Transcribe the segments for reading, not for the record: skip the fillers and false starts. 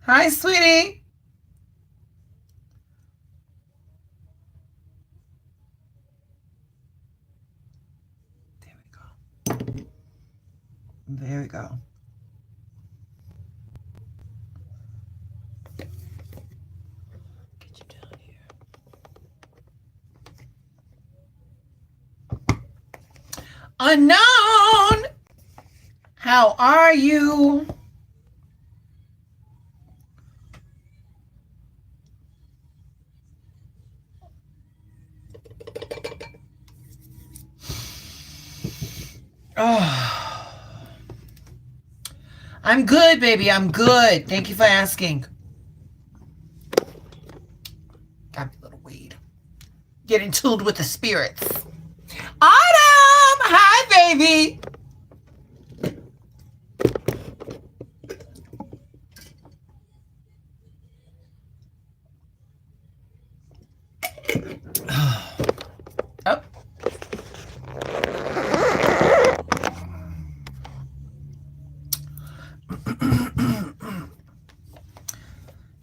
Hi, sweetie. There we go. There we go. Get you down here. Unknown. How are you? Oh, I'm good, baby. I'm good. Thank you for asking. Got me a little weed. Getting tuned with the spirits. Autumn! Hi, baby. Oh.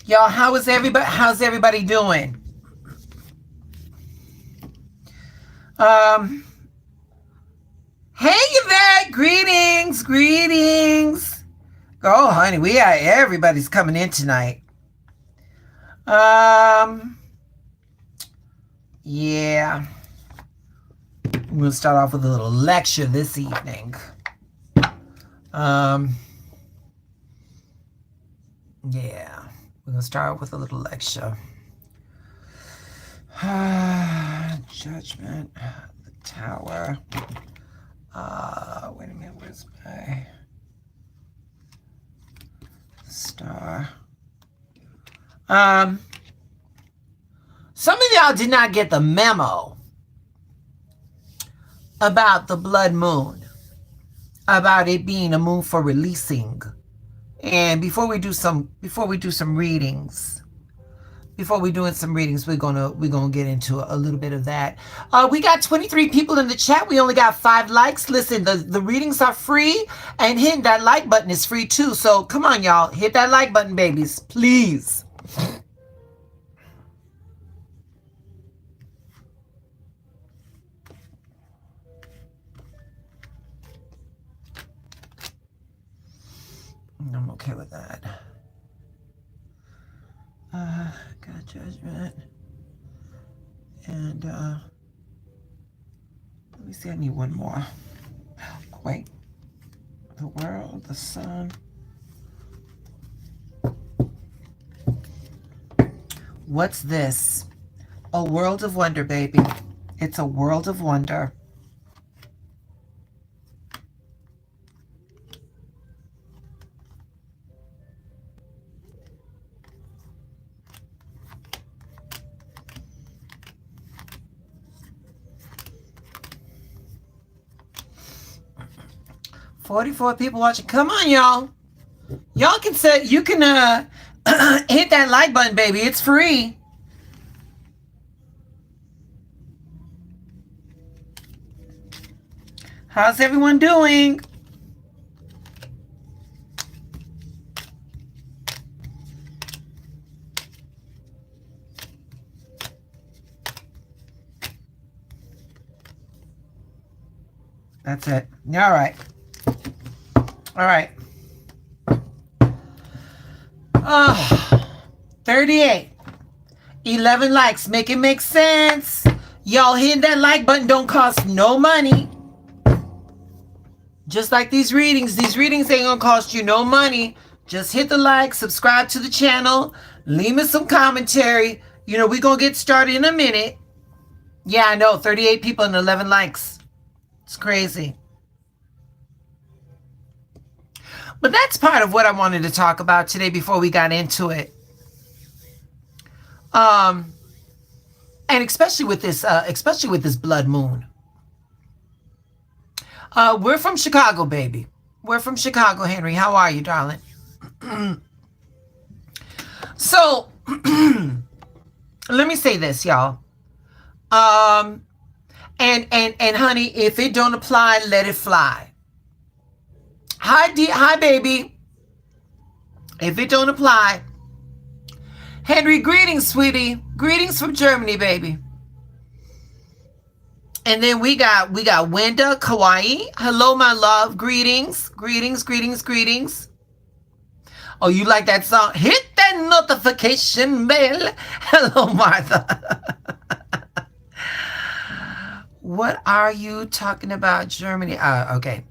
Y'all, how's everybody doing? Hey Yvette, greetings. Oh, honey, everybody's coming in tonight. Yeah. I'm gonna start off with a little lecture this evening. Yeah. We're going to start with a little lecture. Judgment, the Tower. Wait a minute, where's my star? Some of y'all did not get the memo about the blood moon, about it being a moon for releasing. And before we do some readings, we're gonna get into a little bit of that. We got 23 people in the chat. We only got 5 likes. Listen, the readings are free, and hitting that like button is free too. So come on, y'all, hit that like button, babies, please. I'm okay with that. Got judgment. And let me see, I need one more. Wait. The world, the sun. What's this? A world of wonder, baby. It's a world of wonder. $44 people watching. Come on, y'all. Y'all can say, you can hit that like button, baby. It's free. How's everyone doing? That's it. All right. All right. 38. 11 likes. Make it make sense. Y'all hitting that like button don't cost no money. Just like these readings ain't gonna cost you no money. Just hit the like, subscribe to the channel, leave me some commentary. You know, we're gonna get started in a minute. Yeah, I know, 38 people and 11 likes. It's crazy. But that's part of what I wanted to talk about today before we got into it. And especially with this blood moon. We're from Chicago, baby. We're from Chicago, Henry. How are you, darling? So let me say this, y'all. Um, and honey, if it don't apply, let it fly. Hi baby. If it don't apply, Henry, greetings, sweetie. Greetings from Germany, baby. And then we got Wenda, Kauai. Hello, my love. Greetings, greetings, greetings, greetings. Oh, you like that song? Hit that notification bell. Hello, Martha. What are you talking about, Germany? Okay.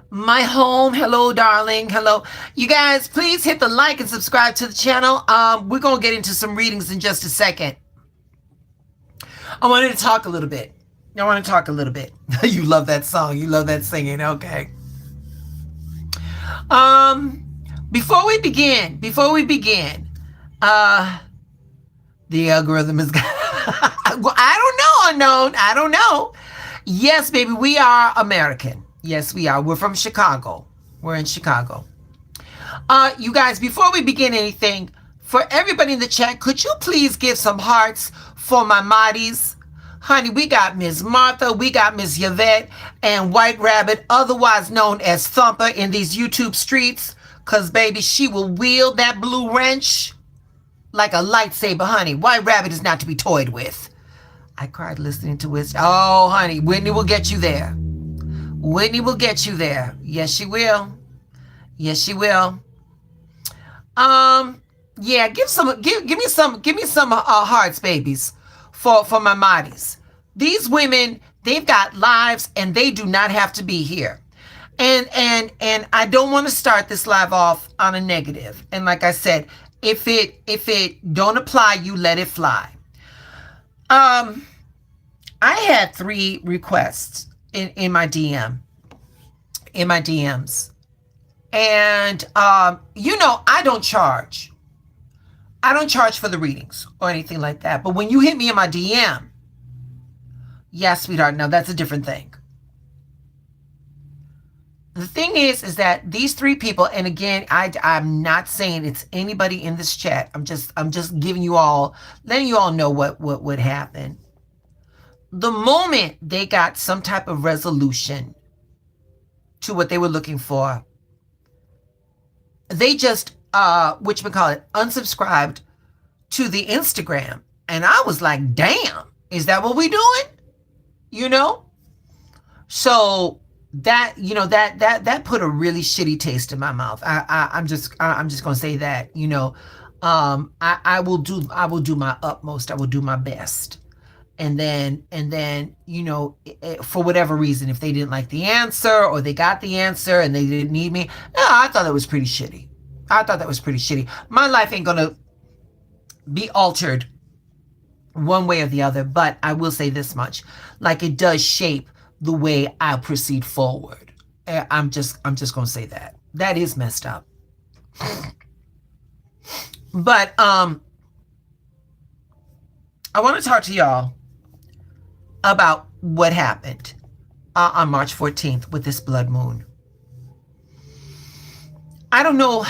My home. Hello, darling. Hello. You guys, please hit the like and subscribe to the channel. We're going to get into some readings in just a second. I wanted to talk a little bit. You love that song. You love that singing. Okay. Before we begin, the algorithm is I don't know. Yes, baby, we are American. Yes, we are. We're from Chicago. We're in Chicago. You guys, before we begin anything, for everybody in the chat, could you please give some hearts for my Mahdi's? Honey, we got Miss Martha, we got Miss Yvette, and White Rabbit, otherwise known as Thumper in these YouTube streets, because, baby, she will wield that blue wrench like a lightsaber, honey. White Rabbit is not to be toyed with. I cried listening to it. Oh, honey, Whitney will get you there. Whitney will get you there. Yes, she will. Yes, she will. Yeah, give me some hearts, babies, for my Mahdi's. These women, they've got lives and they do not have to be here. And I don't want to start this live off on a negative. And like I said, if it don't apply, you let it fly. I had 3 requests in my DMs. And I don't charge. I don't charge for the readings or anything like that. But when you hit me in my DM, yeah, sweetheart, now that's a different thing. The thing is that these 3 people, and again, I'm not saying it's anybody in this chat. I'm just letting you all know what would happen. The moment they got some type of resolution to what they were looking for, they just unsubscribed to the Instagram. And I was like, damn, is that what we doing? So that put a really shitty taste in my mouth. I'm just gonna say that. I will do my utmost. I will do my best. And then for whatever reason, if they didn't like the answer or they got the answer and they didn't need me, no, I thought that was pretty shitty. My life ain't gonna be altered one way or the other, but I will say this much: like, it does shape the way I proceed forward. I'm just gonna say that is messed up. But I want to talk to y'all about what happened on March 14th with this blood moon. I don't know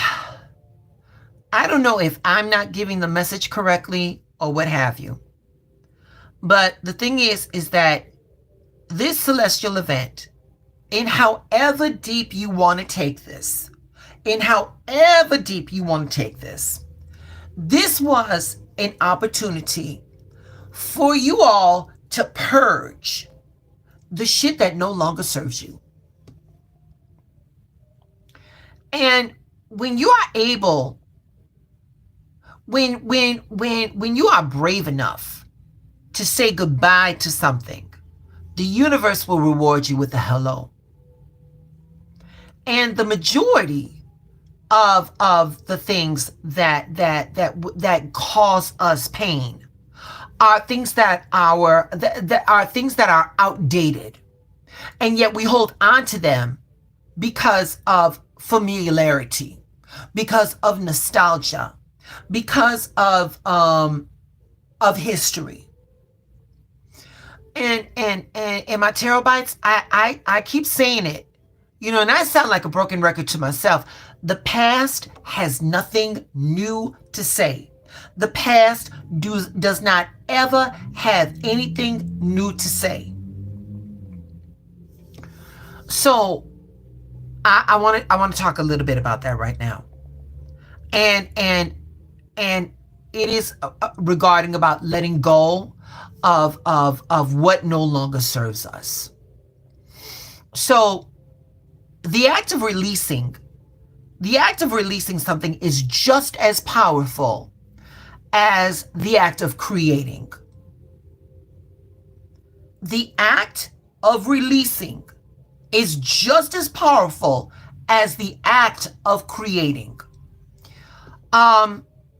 if I'm not giving the message correctly or what have you. But the thing is that this celestial event, in however deep you want to take this, this was an opportunity for you all to purge the shit that no longer serves you. And when you are able, when you are brave enough to say goodbye to something, the universe will reward you with a hello. And the majority of the things that cause us pain are things that are outdated, and yet we hold on to them because of familiarity, because of nostalgia, because of history. And in my tarot bites, I keep saying it. And I sound like a broken record to myself. The past has nothing new to say. The past does not ever have anything new to say. So I want to talk a little bit about that right now, and it is regarding about letting go of what no longer serves us. So the act of releasing something is just as powerful as the act of creating. The act of releasing is just as powerful as the act of creating.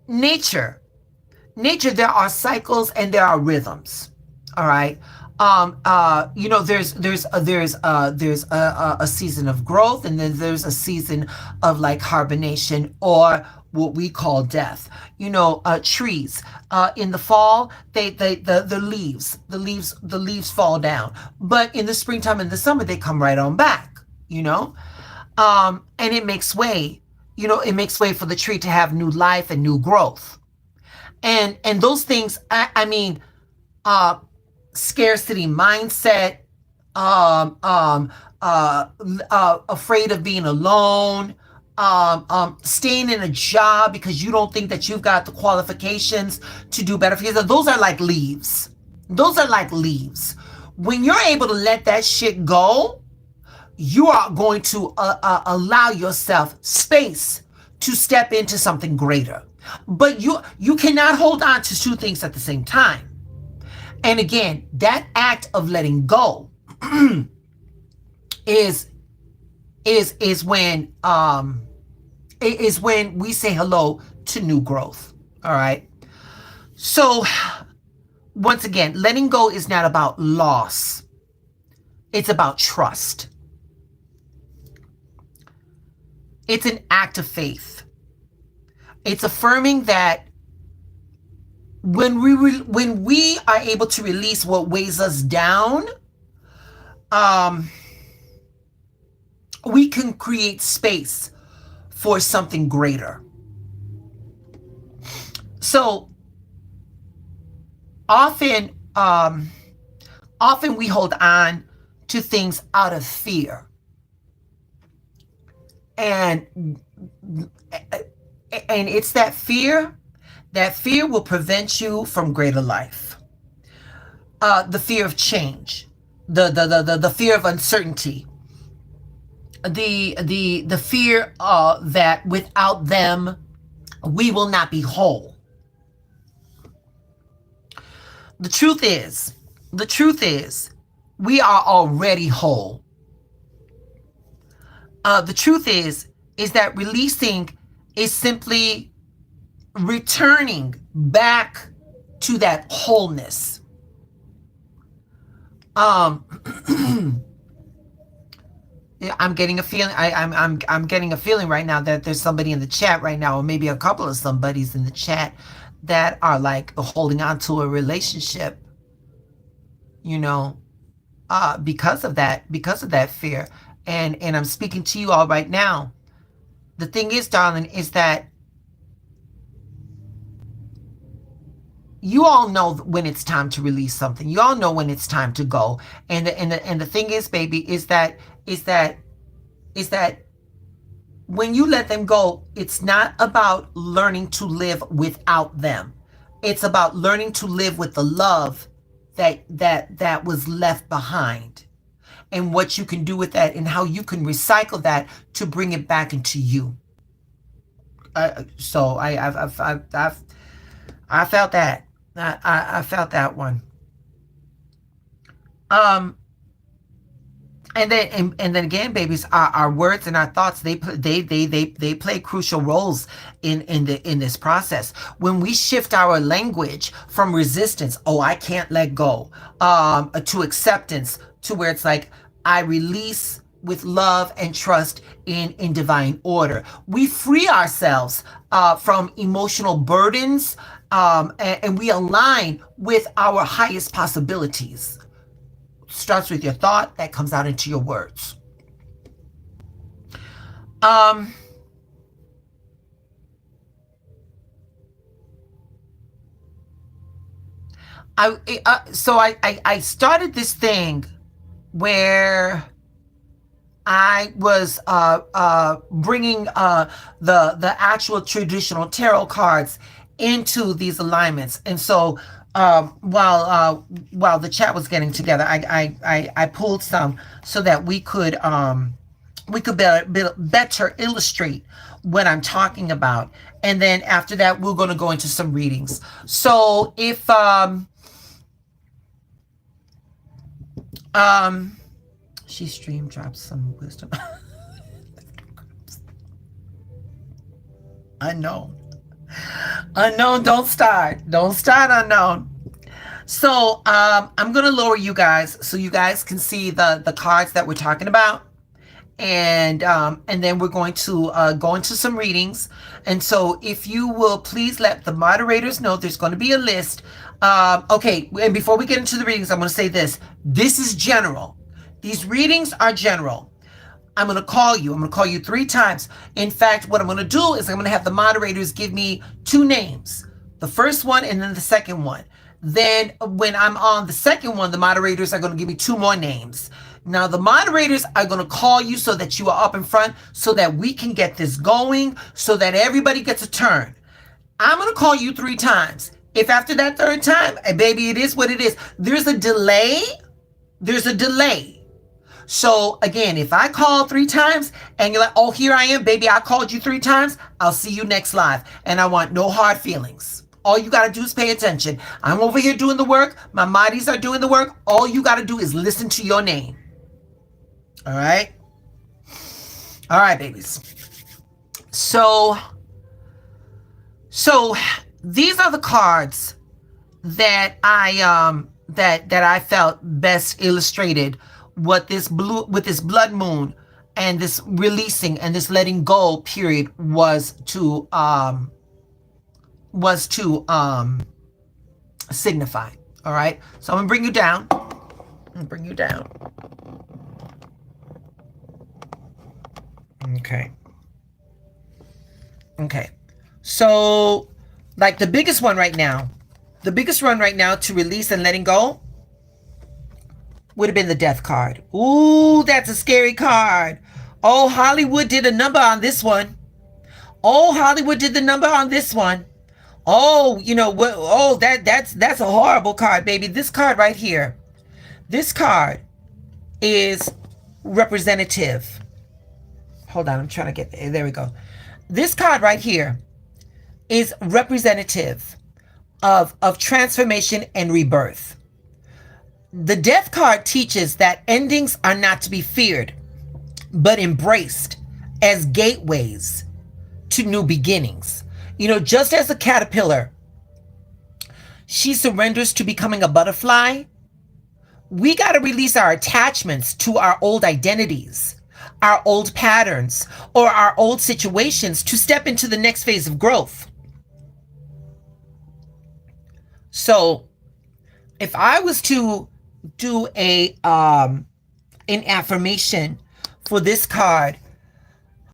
Nature, there are cycles and there are rhythms. All right. There's a season of growth, and then there's a season of like hibernation, or what we call death. Trees in the fall, the leaves fall down, but in the springtime and the summer they come right on back. And it makes way. It makes way for the tree to have new life and new growth. And those things, scarcity mindset, afraid of being alone, staying in a job because you don't think that you've got the qualifications to do better for yourself. Those are like leaves. When you're able to let that shit go, you are going to allow yourself space to step into something greater. But you cannot hold on to two things at the same time. And again, that act of letting go is when we say hello to new growth. All right. So once again, letting go is not about loss. It's about trust. It's an act of faith. It's affirming that when we are able to release what weighs us down, we can create space for something greater. So often we hold on to things out of fear, and it's that fear. That fear will prevent you from greater life. The fear of change, the fear of uncertainty, the fear that without them we will not be whole. The truth is, we are already whole. The truth is that releasing is simply returning back to that wholeness. I'm getting a feeling. I'm getting a feeling right now that there's somebody in the chat right now, or maybe a couple of somebodies in the chat that are like holding on to a relationship, because of that fear. And I'm speaking to you all right now. The thing is, darling, is that you all know when it's time to release something. You all know when it's time to go. And the thing is, baby, is that when you let them go, it's not about learning to live without them. It's about learning to live with the love that was left behind, and what you can do with that, and how you can recycle that to bring it back into you. So I've felt that. I felt that one. And then again, babies, our words and our thoughts, they play crucial roles in this process. When we shift our language from resistance, I can't let go, to acceptance, to where it's like, I release with love and trust in divine order. We free ourselves from emotional burdens, and we align with our highest possibilities. Starts with your thought that comes out into your words. Um, I started this thing where I was bringing the actual traditional tarot cards into these alignments, and so while the chat was getting together, I pulled some so that we could better illustrate what I'm talking about, and then after that we're going to go into some readings. So if um she stream drops some wisdom. Unknown. Unknown, don't start. Don't start, unknown. So I'm gonna lower you guys so you guys can see the cards that we're talking about. And then we're going to go into some readings. And so if you will please let the moderators know, there's going to be a list. Okay, and before we get into the readings, I'm going to say this. This is general. These readings are general. I'm going to call you. I'm going to call you 3 times. In fact, what I'm going to do is I'm going to have the moderators give me 2 names. The first one and then the second one. Then when I'm on the second one, the moderators are going to give me 2 more names. Now the moderators are going to call you so that you are up in front so that we can get this going, so that everybody gets a turn. I'm going to call you 3 times. If after that 3rd time, baby, it is what it is. There's a delay. There's a delay. So again, if I call 3 times and you're like, oh, here I am, baby, I called you 3 times, I'll see you next live. And I want no hard feelings. All you got to do is pay attention. I'm over here doing the work. My Mighties are doing the work. All you got to do is listen to your name. All right? All right, babies. So these are the cards that I felt best illustrated what this blood moon and this releasing and this letting go period was to signify. All right, so I'm gonna bring you down. Okay, so like the biggest one right now to release and letting go would have been the death card. Ooh, that's a scary card. Oh, Hollywood did a number on this one. Oh, you know what? Oh, that's a horrible card, baby. This card right here. This card is representative. Hold on, I'm trying to get there. There we go. This card right here is representative of transformation and rebirth. The death card teaches that endings are not to be feared, but embraced as gateways to new beginnings. You know, just as a caterpillar, she surrenders to becoming a butterfly. We got to release our attachments to our old identities, our old patterns, or our old situations to step into the next phase of growth. So, if I was to do an affirmation for this card,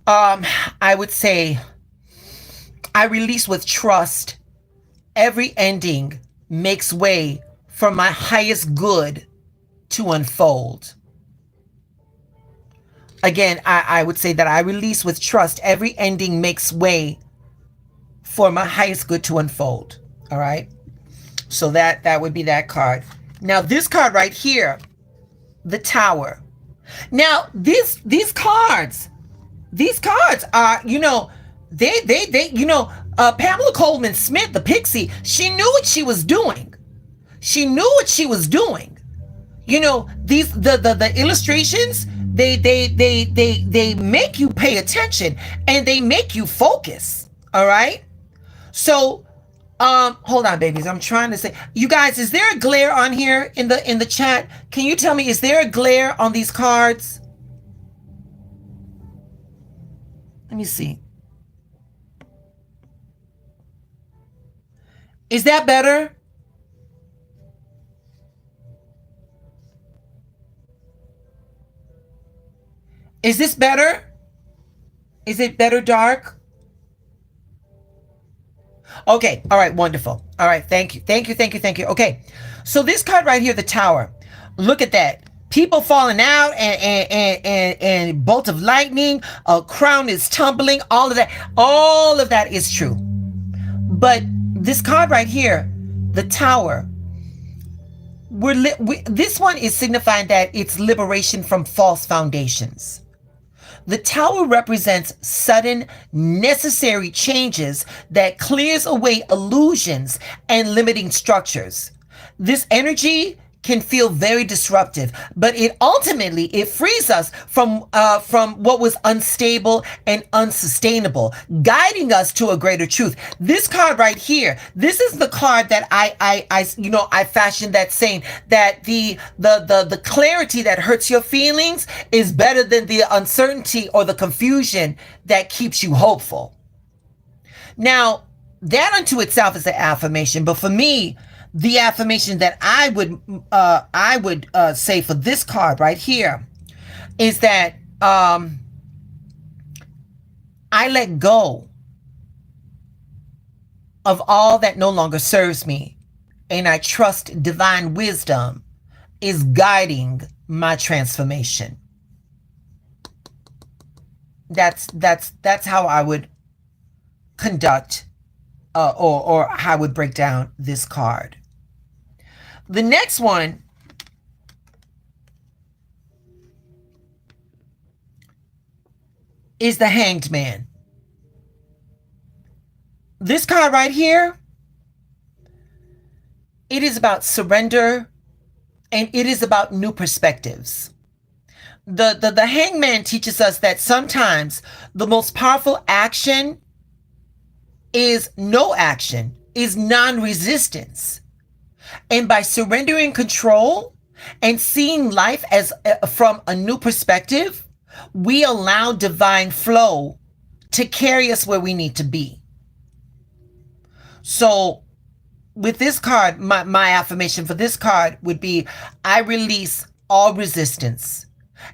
I would say, I release with trust. Every ending makes way for my highest good to unfold. Again, I would say that I release with trust. Every ending makes way for my highest good to unfold. All right. So that would be that card. Now this card right here, the Tower. Now these cards are, you know, they you know, Pamela Coleman Smith, the Pixie, she knew what she was doing. You know, these the illustrations, they make you pay attention and they make you focus. All right. So hold on, babies. I'm trying to say, you guys, is there a glare on here in the chat? Can you tell me, is there a glare on these cards? Let me see. Is that better? Is this better? Is it better dark? Okay. All right. Wonderful. All right. Thank you. Thank you. Thank you. Thank you. Okay. So this card right here, the Tower. Look at that. People falling out and bolt of lightning. A crown is tumbling. All of that. All of that is true. But this card right here, the Tower. This one is signifying that it's liberation from false foundations. The Tower represents sudden, necessary changes that clears away illusions and limiting structures. This energy can feel very disruptive, but it frees us from what was unstable and unsustainable, guiding us to a greater truth. This card right here, this is the card that I fashioned that saying that the clarity that hurts your feelings is better than the uncertainty or the confusion that keeps you hopeful. Now, that unto itself is an affirmation, but for me, the affirmation that I would say for this card right here is that I let go of all that no longer serves me, and I trust divine wisdom is guiding my transformation. That's how I would conduct or how I would break down this card. The next one is the Hanged Man. This card right here, it is about surrender and it is about new perspectives. The Hangman teaches us that sometimes the most powerful action is no action, is non-resistance. And by surrendering control and seeing life as from a new perspective, we allow divine flow to carry us where we need to be. So with this card, my affirmation for this card would be, I release all resistance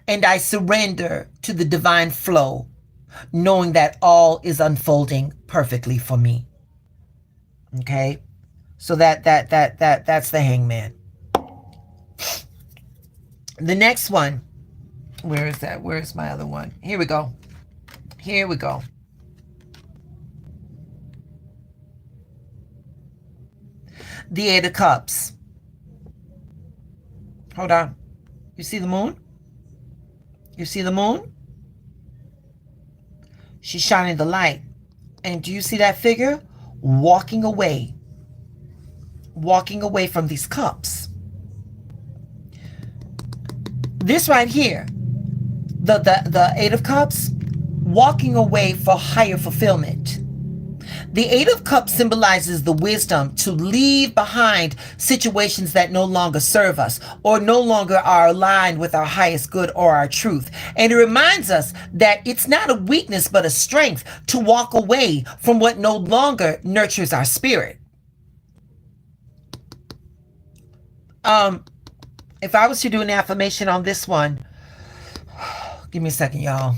and I surrender to the divine flow, knowing that all is unfolding perfectly for me. Okay? So that's the Hangman. The next one, where is that? Where's my other one? Here we go. Here we go. The Eight of Cups. Hold on. You see the moon? You see the moon? She's shining the light. And do you see that figure? Walking away from these cups. This right here, the Eight of Cups, walking away for higher fulfillment. The Eight of Cups symbolizes the wisdom to leave behind situations that no longer serve us or no longer are aligned with our highest good or our truth. And it reminds us that it's not a weakness but a strength to walk away from what no longer nurtures our spirit. If I was to do an affirmation on this one, give me a second, y'all.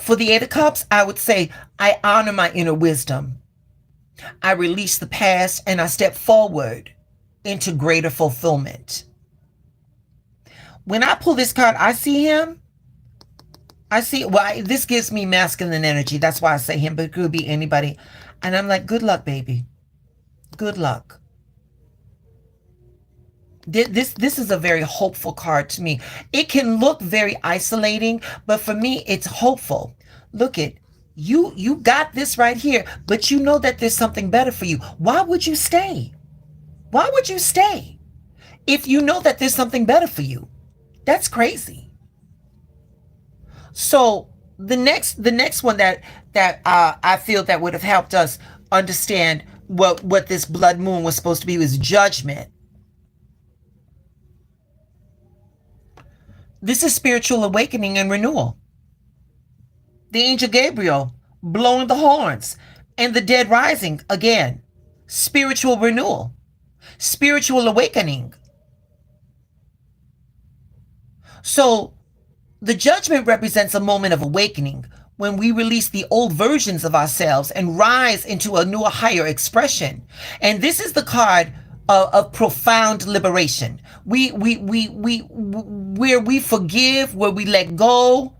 For the Eight of Cups, I would say, I honor my inner wisdom. I release the past and I step forward into greater fulfillment. When I pull this card, I see him. This gives me masculine energy. That's why I say him, but it could be anybody. And I'm like, good luck, baby. Good luck. This is a very hopeful card to me. It can look very isolating, but for me, it's hopeful. Look at you got this right here, but you know that there's something better for you. Why would you stay? Why would you stay if you know that there's something better for you? That's crazy. So the next one that I feel that would have helped us understand what this blood moon was supposed to be was Judgment. This is spiritual awakening and renewal. The angel Gabriel blowing the horns and the dead rising again. Spiritual renewal. Spiritual awakening. So The judgment represents a moment of awakening when we release the old versions of ourselves and rise into a newer, higher expression. And this is the card of profound liberation. Where we forgive, where we let go,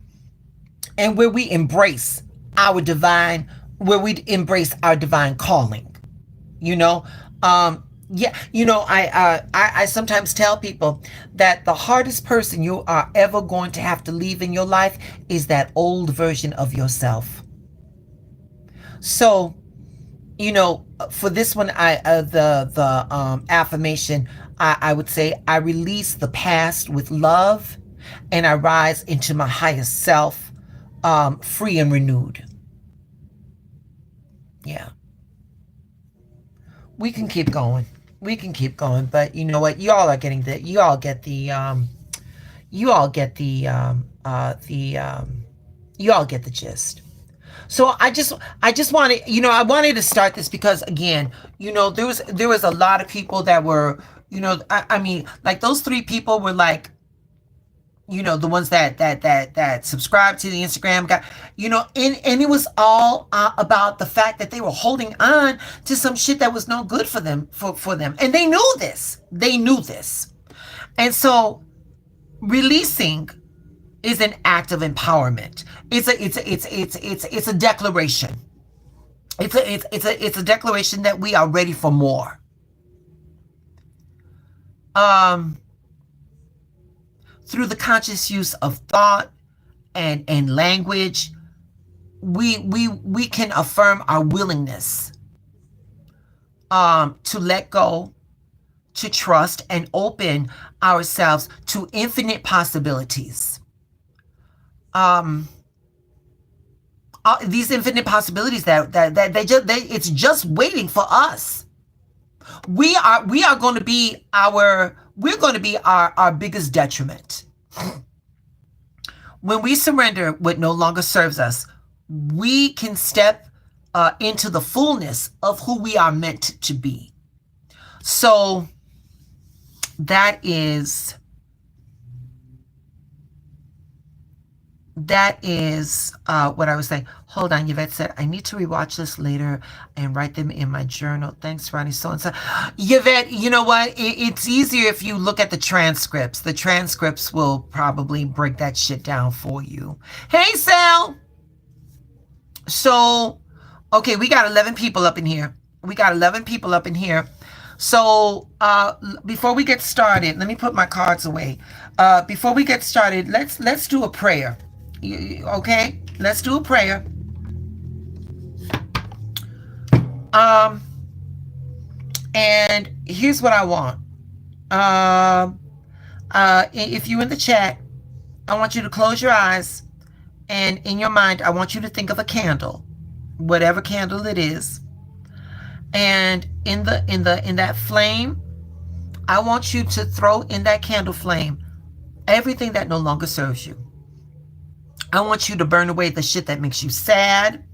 and where we embrace our divine, where we embrace our divine calling. You know, yeah, you know, I sometimes tell people that the hardest person you are ever going to have to leave in your life is that old version of yourself. So, you know, for this one, the affirmation, I would say, I release the past with love, and I rise into my highest self, free and renewed. Yeah, we can keep going. We can keep going, but you know what? Y'all are getting the. You all get the. You all get the. You all get the gist. So I just wanted, you know, I wanted to start this because again, you know, there was a lot of people that were, you know, I mean, like those three people were like, you know, the ones that subscribed to the Instagram guy, you know, and it was all about the fact that they were holding on to some shit that was no good for them, for them, and they knew this. They knew this, and so releasing is an act of empowerment. It's a declaration. It's a declaration that we are ready for more. Through the conscious use of thought and language, we can affirm our willingness to let go, to trust, and open ourselves to infinite possibilities. These infinite possibilities that it's just waiting for us. We're going to be our biggest detriment. When we surrender what no longer serves us, we can step into the fullness of who we are meant to be. So that is what I was saying. Hold on, Yvette said, I need to rewatch this later and write them in my journal. Thanks, Ronnie. So and so. Yvette, you know what? It's easier if you look at the transcripts. The transcripts will probably break that shit down for you. Hey, Sal. So, okay, we got 11 people up in here. So, before we get started, let me put my cards away. Before we get started, let's do a prayer. Okay, let's do a prayer. And here's what I want. If you're in the chat, I want you to close your eyes, and in your mind, I want you to think of a candle, whatever candle it is. And in that flame, I want you to throw in that candle flame everything that no longer serves you. I want you to burn away the shit that makes you sad.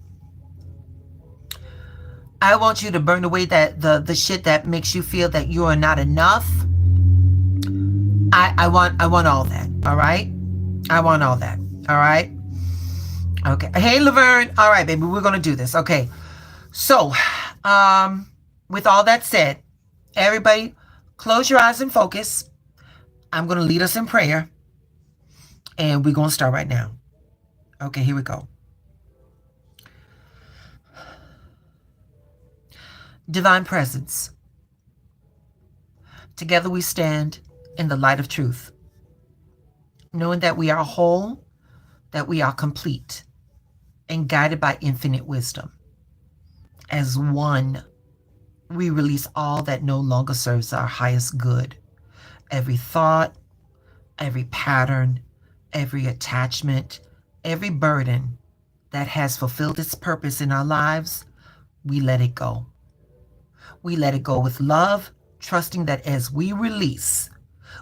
I want you to burn away the shit that makes you feel that you are not enough. I want all that. All right. I want all that. All right. Okay. Hey, Laverne. All right, baby. We're gonna do this. Okay. So, with all that said, everybody, close your eyes and focus. I'm gonna lead us in prayer, and we're gonna start right now. Okay, here we go. Divine Presence, together we stand in the light of truth, knowing that we are whole, that we are complete, and guided by infinite wisdom. As one, we release all that no longer serves our highest good. Every thought, every pattern, every attachment, every burden that has fulfilled its purpose in our lives, we let it go. We let it go with love, trusting that as we release,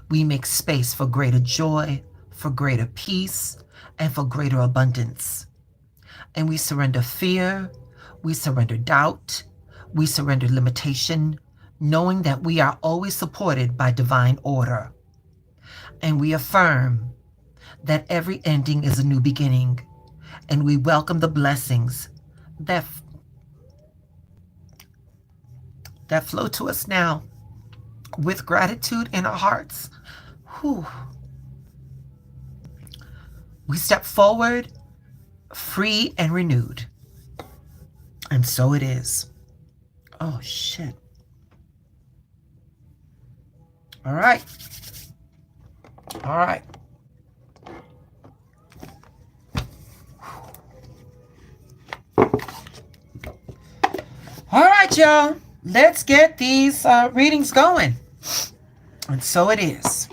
we make space for greater joy, for greater peace, and for greater abundance. And we surrender fear, we surrender doubt, we surrender limitation, knowing that we are always supported by divine order. And we affirm that every ending is a new beginning, and we welcome the blessings that flow to us now with gratitude in our hearts. Whew. We step forward, free and renewed. And so it is. Oh, shit. All right. All right. All right, y'all. Let's get these readings going. And so it is.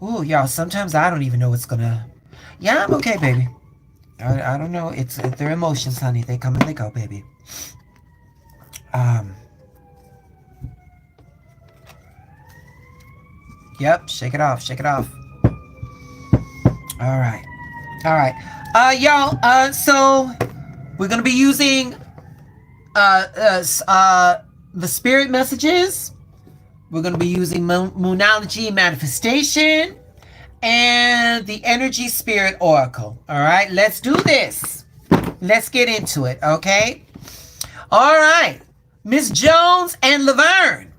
Ooh, y'all, sometimes I don't even know what's gonna... Yeah, I'm okay, baby. I don't know. It's their emotions, honey. They come and they go, baby. Yep, shake it off, shake it off. All right. All right. Y'all, so we're gonna be using the spirit messages. We're gonna be using moonology manifestation and the energy spirit oracle. All right, let's do this. Let's get into it, okay? All right, Miss Jones and Laverne.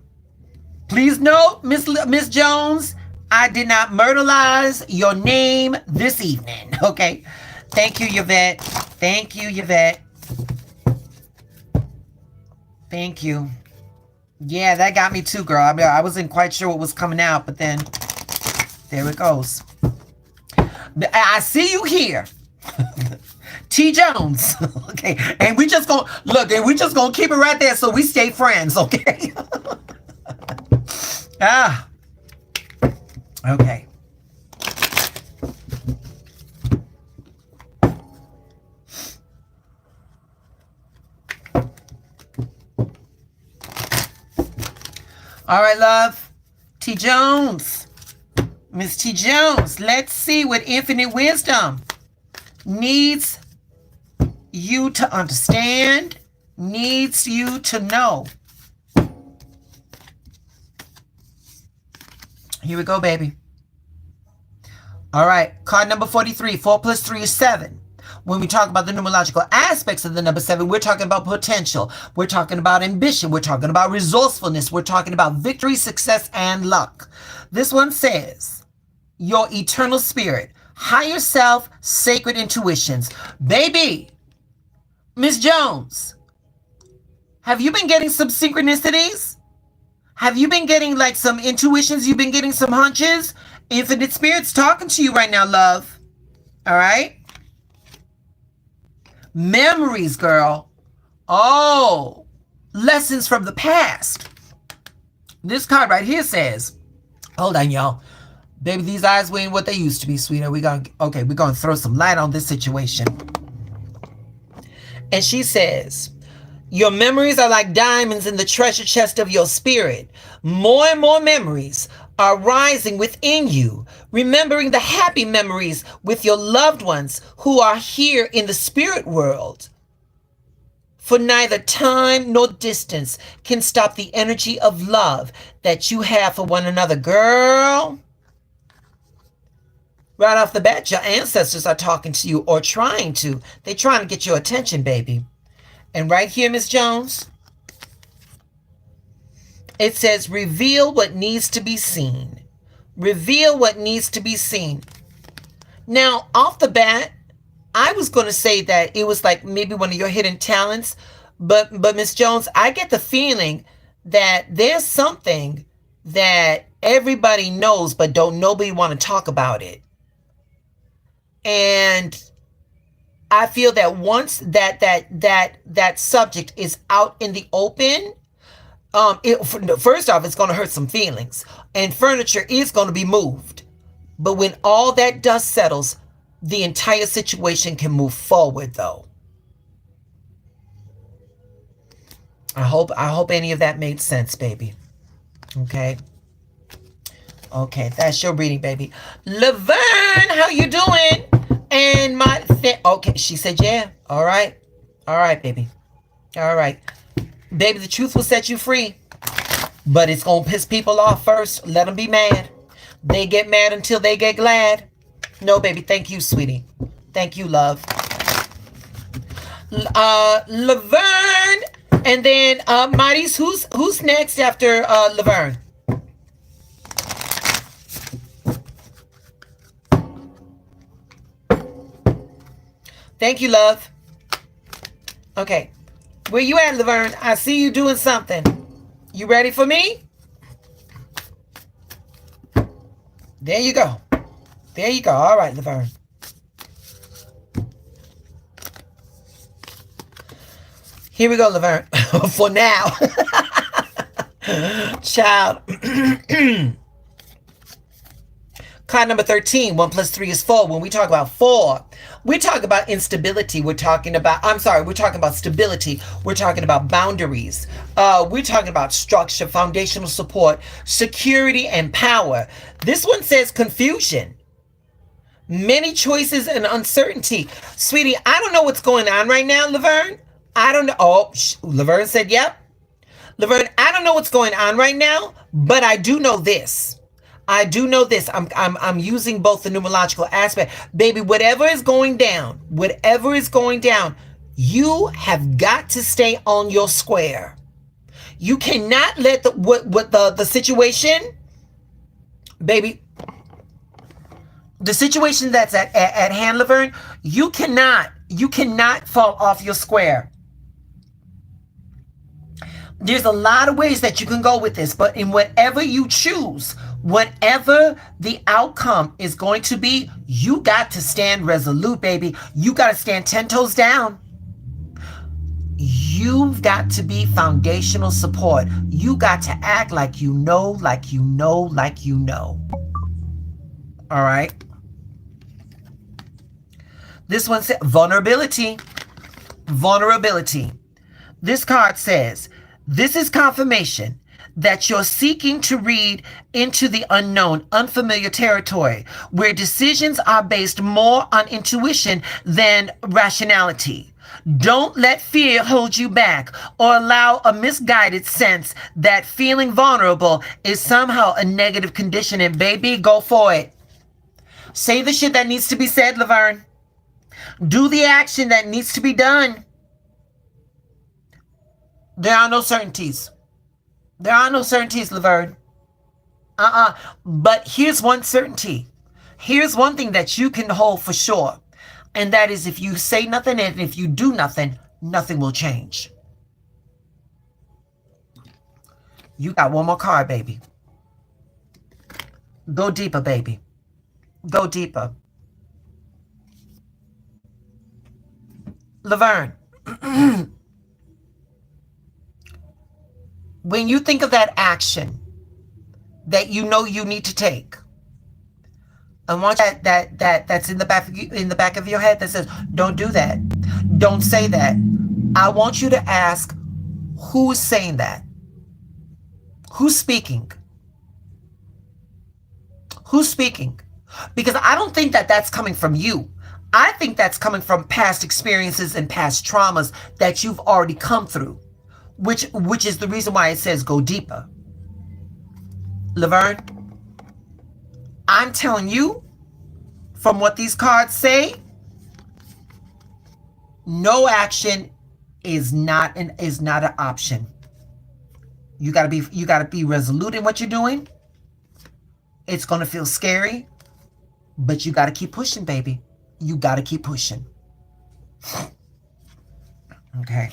Please note, Miss Jones, I did not myrtleize your name this evening, okay? Thank you, Yvette. Thank you, Yvette. Thank you. Yeah, that got me too, girl. I mean, I wasn't quite sure what was coming out, but then there it goes. I see you here. T. Jones. Okay. And we just gonna look, and we just gonna keep it right there so we stay friends, okay? Okay. All right, love. T. Jones. Miss T. Jones, let's see what infinite wisdom needs you to understand, needs you to know. Here we go, baby. All right, card number 43. 4 plus 3 is 7. When we talk about the numerological aspects of the number 7, we're talking about potential. We're talking about ambition. We're talking about resourcefulness. We're talking about victory, success, and luck. This one says, your eternal spirit, higher self, sacred intuitions. Baby, Miss Jones, have you been getting some synchronicities? Have you been getting like some intuitions? You've been getting some hunches? Infinite Spirit's talking to you right now, love. All right? Memories, girl. Oh, lessons from the past. This card right here says, hold on, y'all. Baby, these eyes ain't what they used to be, sweetheart. We're gonna throw some light on this situation. And she says, your memories are like diamonds in the treasure chest of your spirit. More and more memories are rising within you, remembering the happy memories with your loved ones who are here in the spirit world. For neither time nor distance can stop the energy of love that you have for one another, girl. Right off the bat, your ancestors are talking to you or trying to. They're trying to get your attention, baby. And right here, Miss Jones, it says, reveal what needs to be seen. Reveal what needs to be seen. Now, off the bat, I was going to say that it was like maybe one of your hidden talents. But Miss Jones, I get the feeling that there's something that everybody knows, but nobody want to talk about it. And I feel that once that subject is out in the open, first off, it's going to hurt some feelings, and furniture is going to be moved. But when all that dust settles, the entire situation can move forward, though. I hope any of that made sense, baby. Okay. Okay, that's your reading, baby. Laverne, how you doing? And okay, she said, yeah. All right. All right, baby. All right. Baby, the truth will set you free. But it's going to piss people off first. Let them be mad. They get mad until they get glad. No, baby. Thank you, sweetie. Thank you, love. Laverne. And then, Marty's, who's next after Laverne? Thank you, love. Okay. Where you at, Laverne? I see you doing something. You ready for me? There you go. There you go. All right, Laverne. Here we go, Laverne. For now. Child. Card number 13, 1 plus 3 is 4. When we talk about 4, we talk about instability. We're talking about stability. We're talking about boundaries. We're talking about structure, foundational support, security, and power. This one says confusion. Many choices and uncertainty. Sweetie, I don't know what's going on right now, Laverne. I don't know. Oh, Laverne said, yep. Laverne, I don't know what's going on right now, but I do know this. I'm using both the numerological aspect. Baby, whatever is going down, you have got to stay on your square. You cannot let the situation, baby, the situation that's at hand, Laverne, you cannot fall off your square. There's a lot of ways that you can go with this, but in whatever you choose, whatever the outcome is going to be, you got to stand resolute, baby. You got to stand 10 toes down. You've got to be foundational support. You got to act like you know. All right. This one says vulnerability. This card says, this is confirmation that you're seeking to read into the unknown, unfamiliar territory, where decisions are based more on intuition than rationality. Don't let fear hold you back or allow a misguided sense that feeling vulnerable is somehow a negative condition. And baby, go for it. Say the shit that needs to be said, Laverne. Do the action that needs to be done. There are no certainties. Laverne. But here's one certainty. Here's one thing that you can hold for sure. And that is, if you say nothing and if you do nothing, nothing will change. You got one more card, baby. Go deeper, baby. Go deeper. Laverne. When you think of that action that you know you need to take, I want that's in the back of your head that says, don't do that. Don't say that. I want you to ask, who's saying that? Who's speaking? Who's speaking? Because I don't think that that's coming from you. I think that's coming from past experiences and past traumas that you've already come through. Which is the reason why it says go deeper. Laverne, I'm telling you, from what these cards say, no action is not an option. You gotta be resolute in what you're doing. It's gonna feel scary, but you gotta keep pushing, baby. You gotta keep pushing. Okay.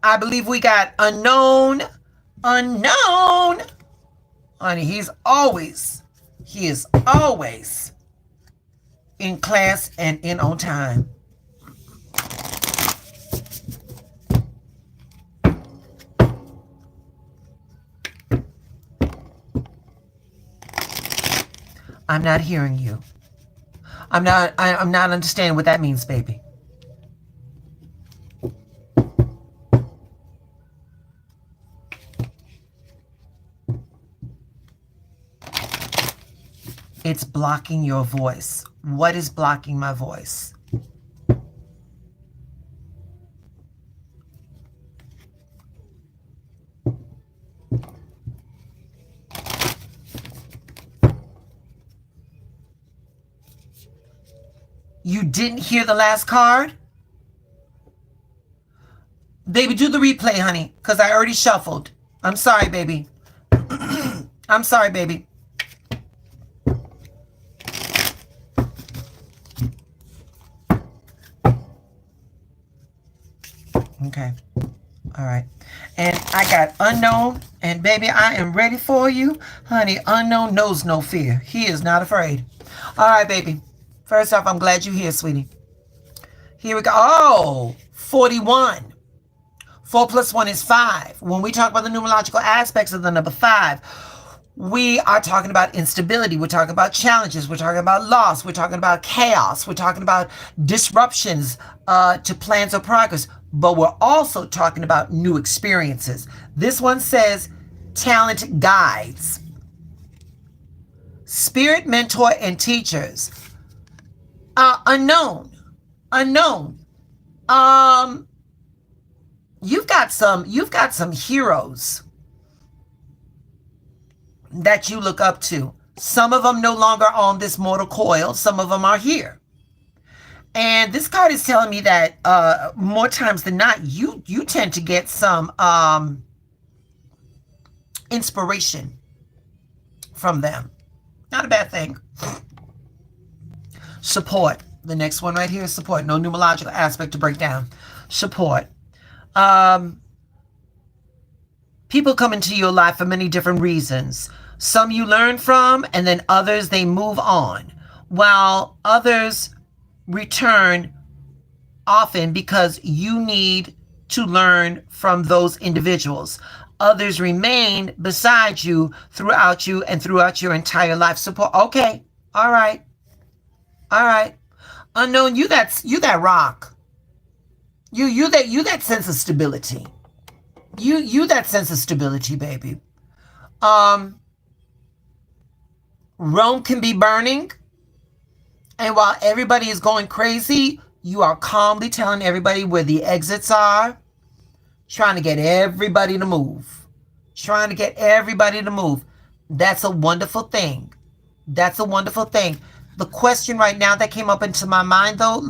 I believe we got unknown. Honey, he is always in class and in on time. I'm not hearing you. I'm not understanding what that means, baby. It's blocking your voice. What is blocking my voice? You didn't hear the last card? Baby, do the replay, honey, because I already shuffled. I'm sorry, baby. I'm sorry, baby. Okay. All right. And I got unknown. And baby, I am ready for you. Honey, unknown knows no fear. He is not afraid. All right, baby. First off, I'm glad you're here, sweetie. Here we go. Oh, 41. 4 plus 1 is 5. When we talk about the numerological aspects of the number 5, we are talking about instability. We're talking about challenges. We're talking about loss. We're talking about chaos. We're talking about disruptions to plans or progress. But we're also talking about new experiences. This one says talent guides, spirit mentor and teachers. Unknown. You've got some heroes that you look up to. Some of them no longer on this mortal coil. Some of them are here. And this card is telling me that more times than not, you tend to get some inspiration from them. Not a bad thing. Support. The next one right here is support. No numerological aspect to break down. Support. People come into your life for many different reasons. Some you learn from, and then others, they move on. While others return often because you need to learn from those individuals. Others remain beside you throughout your entire life. Support. Okay. All right. Unknown, you that rock. You that sense of stability. You that sense of stability, baby. Rome can be burning, and while everybody is going crazy, you are calmly telling everybody where the exits are, trying to get everybody to move. That's a wonderful thing. The question right now that came up into my mind, though,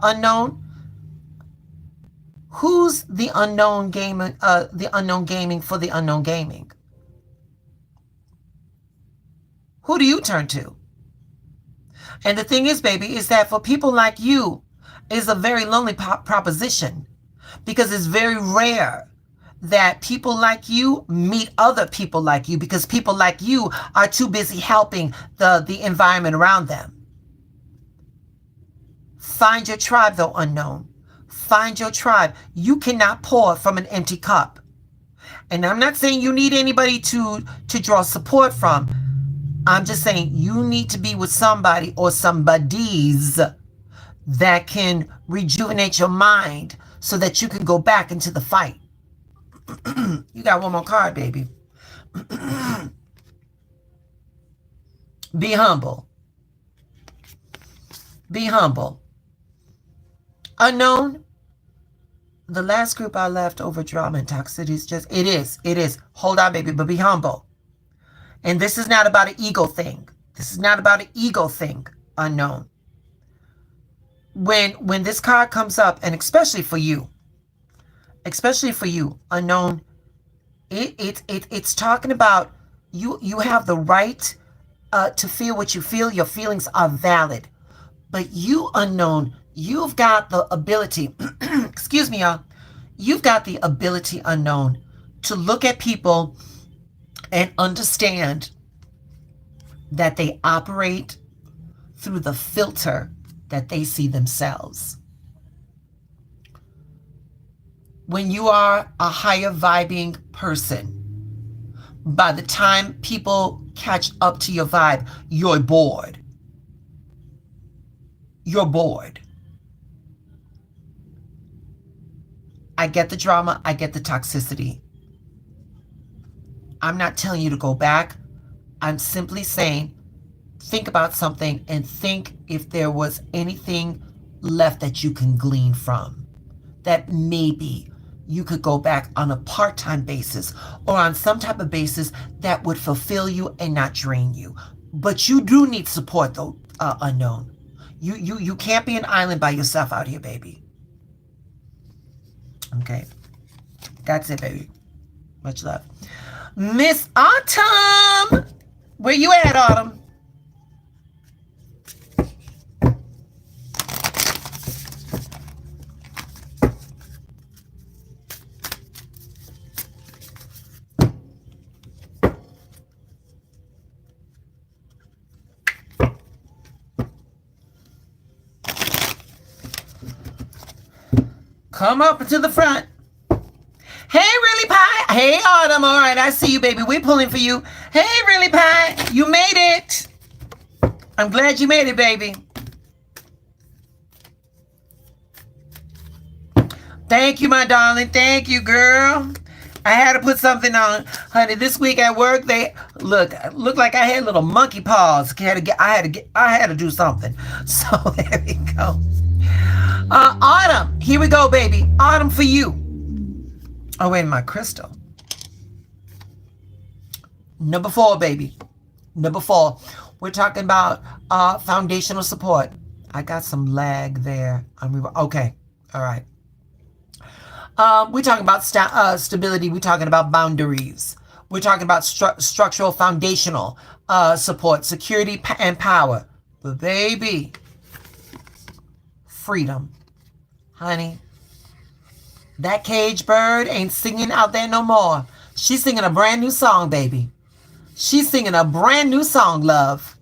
unknown. Who's the unknown gaming? The unknown gaming for the unknown gaming. Who do you turn to? And the thing is, baby, is that for people like you, is a very lonely proposition, because it's very rare that people like you meet other people like you, because people like you are too busy helping the environment around them. Find your tribe, though, unknown. Find your tribe. You cannot pour from an empty cup. And I'm not saying you need anybody to draw support from. I'm just saying you need to be with somebody or somebodies that can rejuvenate your mind so that you can go back into the fight. You got one more card, baby. Be humble. Be humble. Unknown. The last group I left over drama and toxicity is just, it is. Hold on, baby, but be humble. And this is not about an ego thing. Unknown. When this card comes up, and especially for you, unknown, it's talking about you have the right to feel what you feel. Your feelings are valid. But you, unknown, you've got the ability, excuse me, y'all, you've got the ability, unknown, to look at people and understand that they operate through the filter that they see themselves. When you are a higher vibing person, by the time people catch up to your vibe, you're bored. I get the drama. I get the toxicity. I'm not telling you to go back. I'm simply saying, think about something and think if there was anything left that you can glean from, that maybe you could go back on a part-time basis or on some type of basis that would fulfill you and not drain you. But you do need support, though, unknown. You can't be an island by yourself out here, baby. Okay. That's it, baby. Much love. Miss Autumn! Where you at, Autumn? Come up to the front. Hey, Really Pie. Hey, Autumn. All right, I see you, baby. We're pulling for you. Hey, Really Pie. You made it. I'm glad you made it, baby. Thank you, my darling. Thank you, girl. I had to put something on, honey. This week at work, they looked like I had little monkey paws. I had to do something. So there we go. Autumn, here we go, baby. Autumn for you. Oh, wait, my crystal. Number 4, baby. Number 4. We're talking about foundational support. I got some lag there. Okay. All right. We're talking about stability. We're talking about boundaries. We're talking about structural foundational support, security and power. But baby, freedom. Honey, that cage bird ain't singing out there no more. She's singing a brand new song, baby. She's singing a brand new song, love.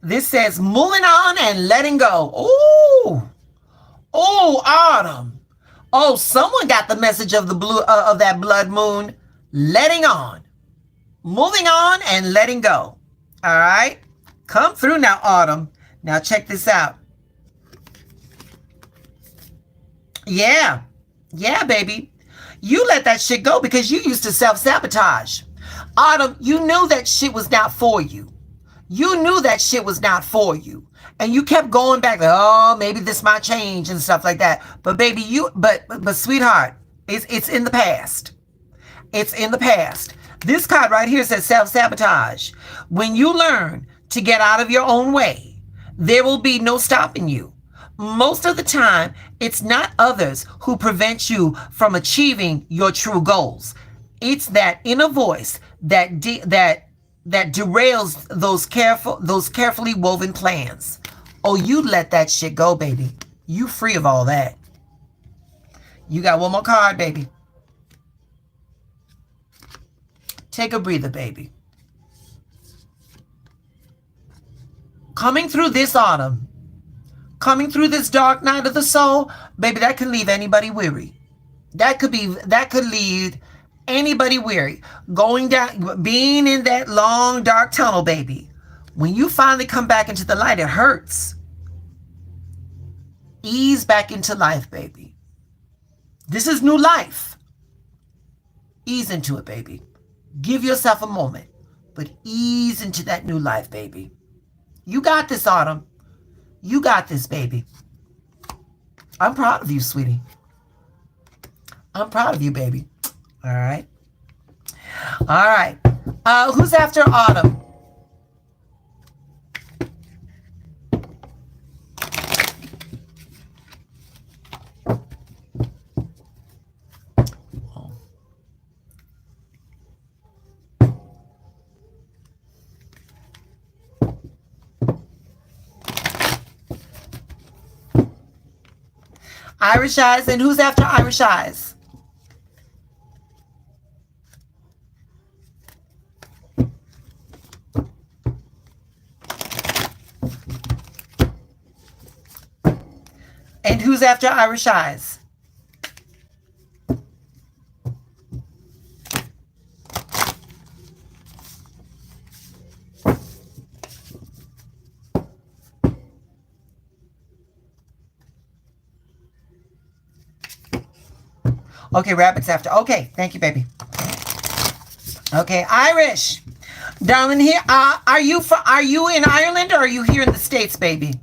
This says moving on and letting go. Ooh. Oh, Autumn. Oh, someone got the message of the blue of that blood moon. Letting on. Moving on and letting go. All right? Come through now, Autumn. Now check this out. Yeah. Yeah, baby. You let that shit go because you used to self-sabotage. Autumn, you knew that shit was not for you. You knew that shit was not for you. And you kept going back, like, oh, maybe this might change and stuff like that. But baby, but sweetheart, it's in the past. It's in the past. This card right here says self-sabotage. When you learn to get out of your own way, there will be no stopping you. Most of the time, it's not others who prevent you from achieving your true goals. It's that inner voice that derails those carefully woven plans. Oh, you let that shit go, baby. You free of all that. You got one more card, baby. Take a breather, baby. Coming through this autumn, coming through this dark night of the soul, baby, that could leave anybody weary. That could lead anybody weary. Going down, being in that long dark tunnel, baby. When you finally come back into the light, it hurts. Ease back into life, baby. This is new life. Ease into it, baby. Give yourself a moment, but ease into that new life, baby. You got this, Autumn. You got this, baby. I'm proud of you, sweetie. I'm proud of you, baby. All right. All right. Who's after Autumn? Irish Eyes. And who's after Irish Eyes? And who's after Irish Eyes? Okay, Rabbit's after. Okay, thank you, baby. Okay, Irish. Darling, here, are you in Ireland or are you here in the States, baby?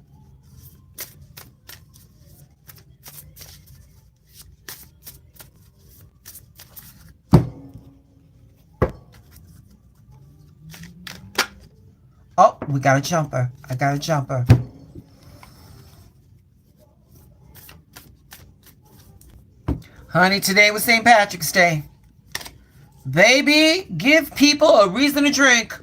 Oh, we got a jumper. I got a jumper. Honey, today was St. Patrick's Day. Baby, give people a reason to drink.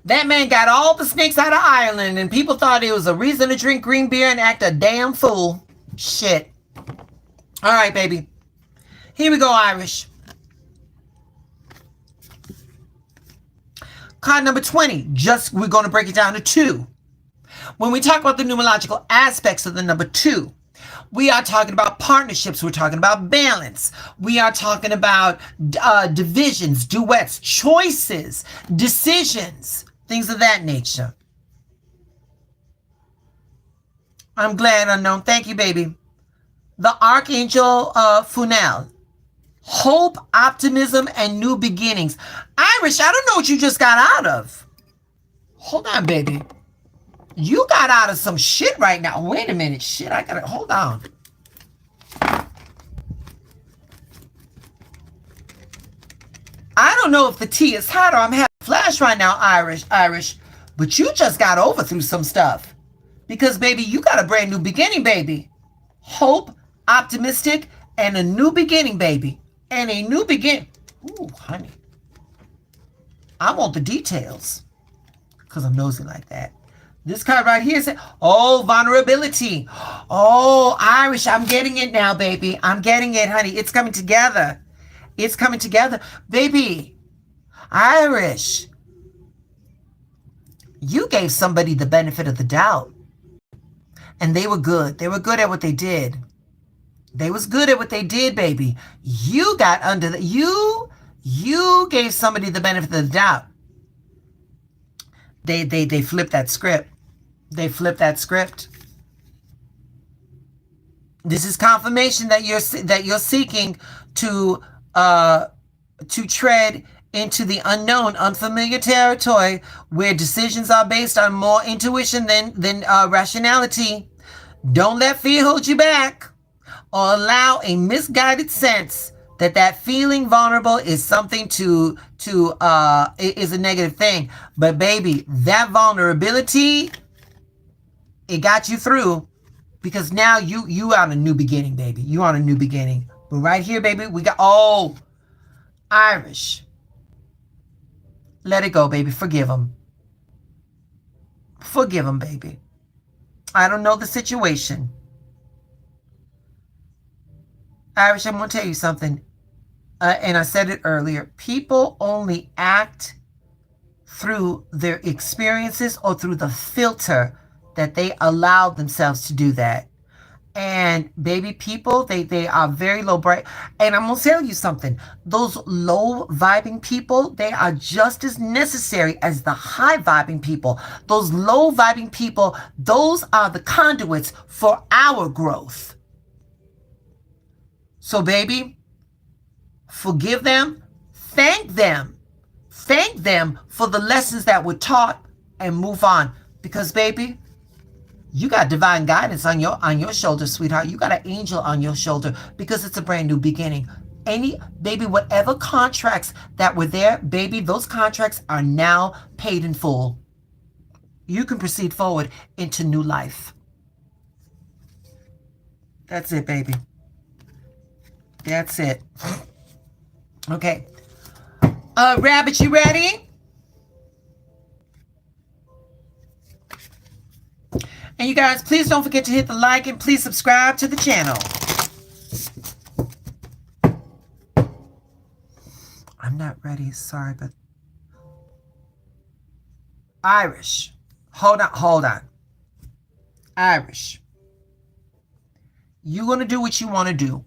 That man got all the snakes out of Ireland, and people thought it was a reason to drink green beer and act a damn fool. Shit. All right, baby. Here we go, Irish. Card number 20. We're going to break it down to 2. When we talk about the numerological aspects of the number 2, we are talking about partnerships. We're talking about balance. We are talking about divisions, duets, choices, decisions, things of that nature. I'm glad, Unknown. Thank you, baby. The Archangel Funel. Hope, optimism, and new beginnings. Irish, I don't know what you just got out of. Hold on, baby. You got out of some shit right now. Wait a minute. Shit, I gotta, hold on. I don't know if the tea is hot or I'm having a flash right now, Irish, but you just got over through some stuff. Because, baby, you got a brand new beginning, baby. Hope, optimistic, and a new beginning, baby. And a new beginning. Ooh, honey. I want the details. Because I'm nosy like that. This card right here says, oh, vulnerability. Oh, Irish, I'm getting it now, baby. I'm getting it, honey. It's coming together. It's coming together. Baby, Irish, you gave somebody the benefit of the doubt. And they were good. They were good at what they did. They was good at what they did, baby. You got under the, you gave somebody the benefit of the doubt. They flipped that script. They flipped that script. This is confirmation that you're seeking to tread into the unknown, unfamiliar territory where decisions are based on more intuition than rationality. Don't let fear hold you back or allow a misguided sense that feeling vulnerable is something is a negative thing. But baby, that vulnerability, it got you through, because now you on a new beginning, baby. You on a new beginning. But right here, baby, we got, oh, Irish. Let it go, baby. Forgive him. Forgive him, baby. I don't know the situation. Irish, I'm going to tell you something. And I said it earlier. People only act through their experiences or through the filter that they allow themselves to do that. And baby, people, they are very low bright. And I'm going to tell you something. Those low vibing people, they are just as necessary as the high vibing people. Those low vibing people, those are the conduits for our growth. So baby, forgive them, thank them for the lessons that were taught, and move on. Because baby, you got divine guidance on your shoulder, sweetheart. You got an angel on your shoulder, because it's a brand new beginning. Baby, whatever contracts that were there, baby, those contracts are now paid in full. You can proceed forward into new life. That's it, baby. That's it. Okay. Rabbit, you ready? And you guys, please don't forget to hit the like and please subscribe to the channel. I'm not ready, sorry, but Irish. Hold on. Irish. You're going to do what you want to do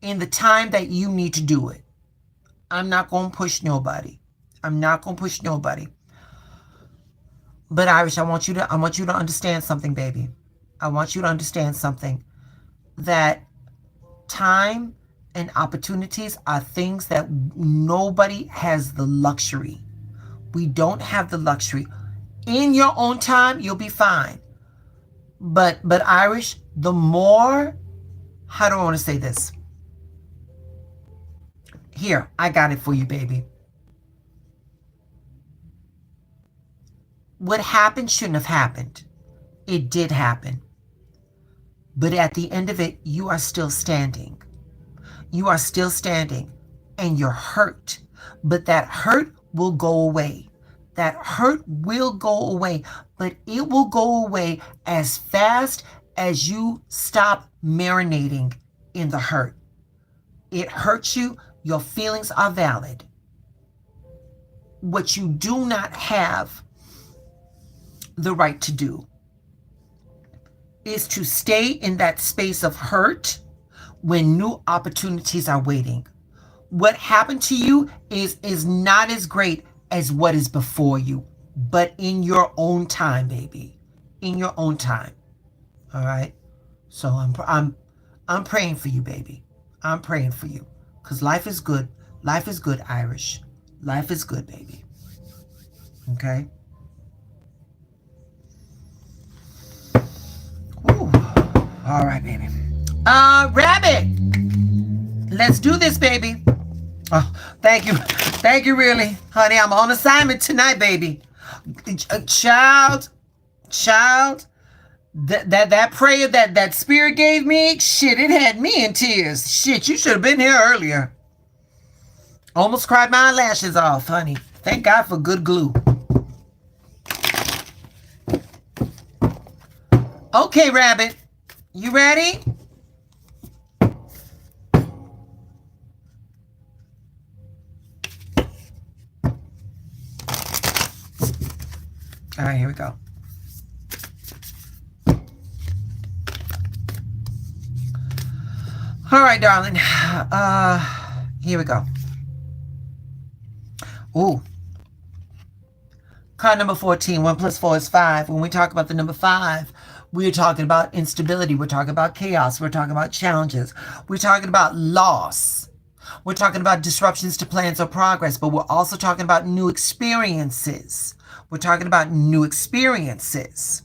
in the time that you need to do it. I'm not going to push nobody. But Irish, I want you to understand something, baby. I want you to understand something. That time and opportunities are things that nobody has the luxury. We don't have the luxury. In your own time, you'll be fine. But Irish, the more, how do I want to say this? Here, I got it for you, baby. What happened shouldn't have happened. It did happen. But at the end of it, you are still standing. You are still standing, and you're hurt. But that hurt will go away. That hurt will go away, but it will go away as fast as you stop marinating in the hurt. It hurts you. Your feelings are valid. What you do not have the right to do is to stay in that space of hurt when new opportunities are waiting. What happened to you is not as great as what is before you, but in your own time, baby. In your own time. All right? So I'm praying for you, baby. I'm praying for you. Because life is good. Life is good, Irish. Life is good, baby. Okay? Whew. All right, baby. Rabbit. Let's do this, baby. Oh, thank you. Thank you, really. Honey, I'm on assignment tonight, baby. Child, that prayer that spirit gave me, shit, it had me in tears. Shit, you should have been here earlier. Almost cried my eyelashes off, honey. Thank God for good glue. Okay, Rabbit. You ready? All right, here we go. All right, darling. Here we go. Ooh. Card number 14. 1 plus 4 is 5. When we talk about the number 5, we're talking about instability. We're talking about chaos. We're talking about challenges. We're talking about loss. We're talking about disruptions to plans or progress, but we're also talking about new experiences. We're talking about new experiences.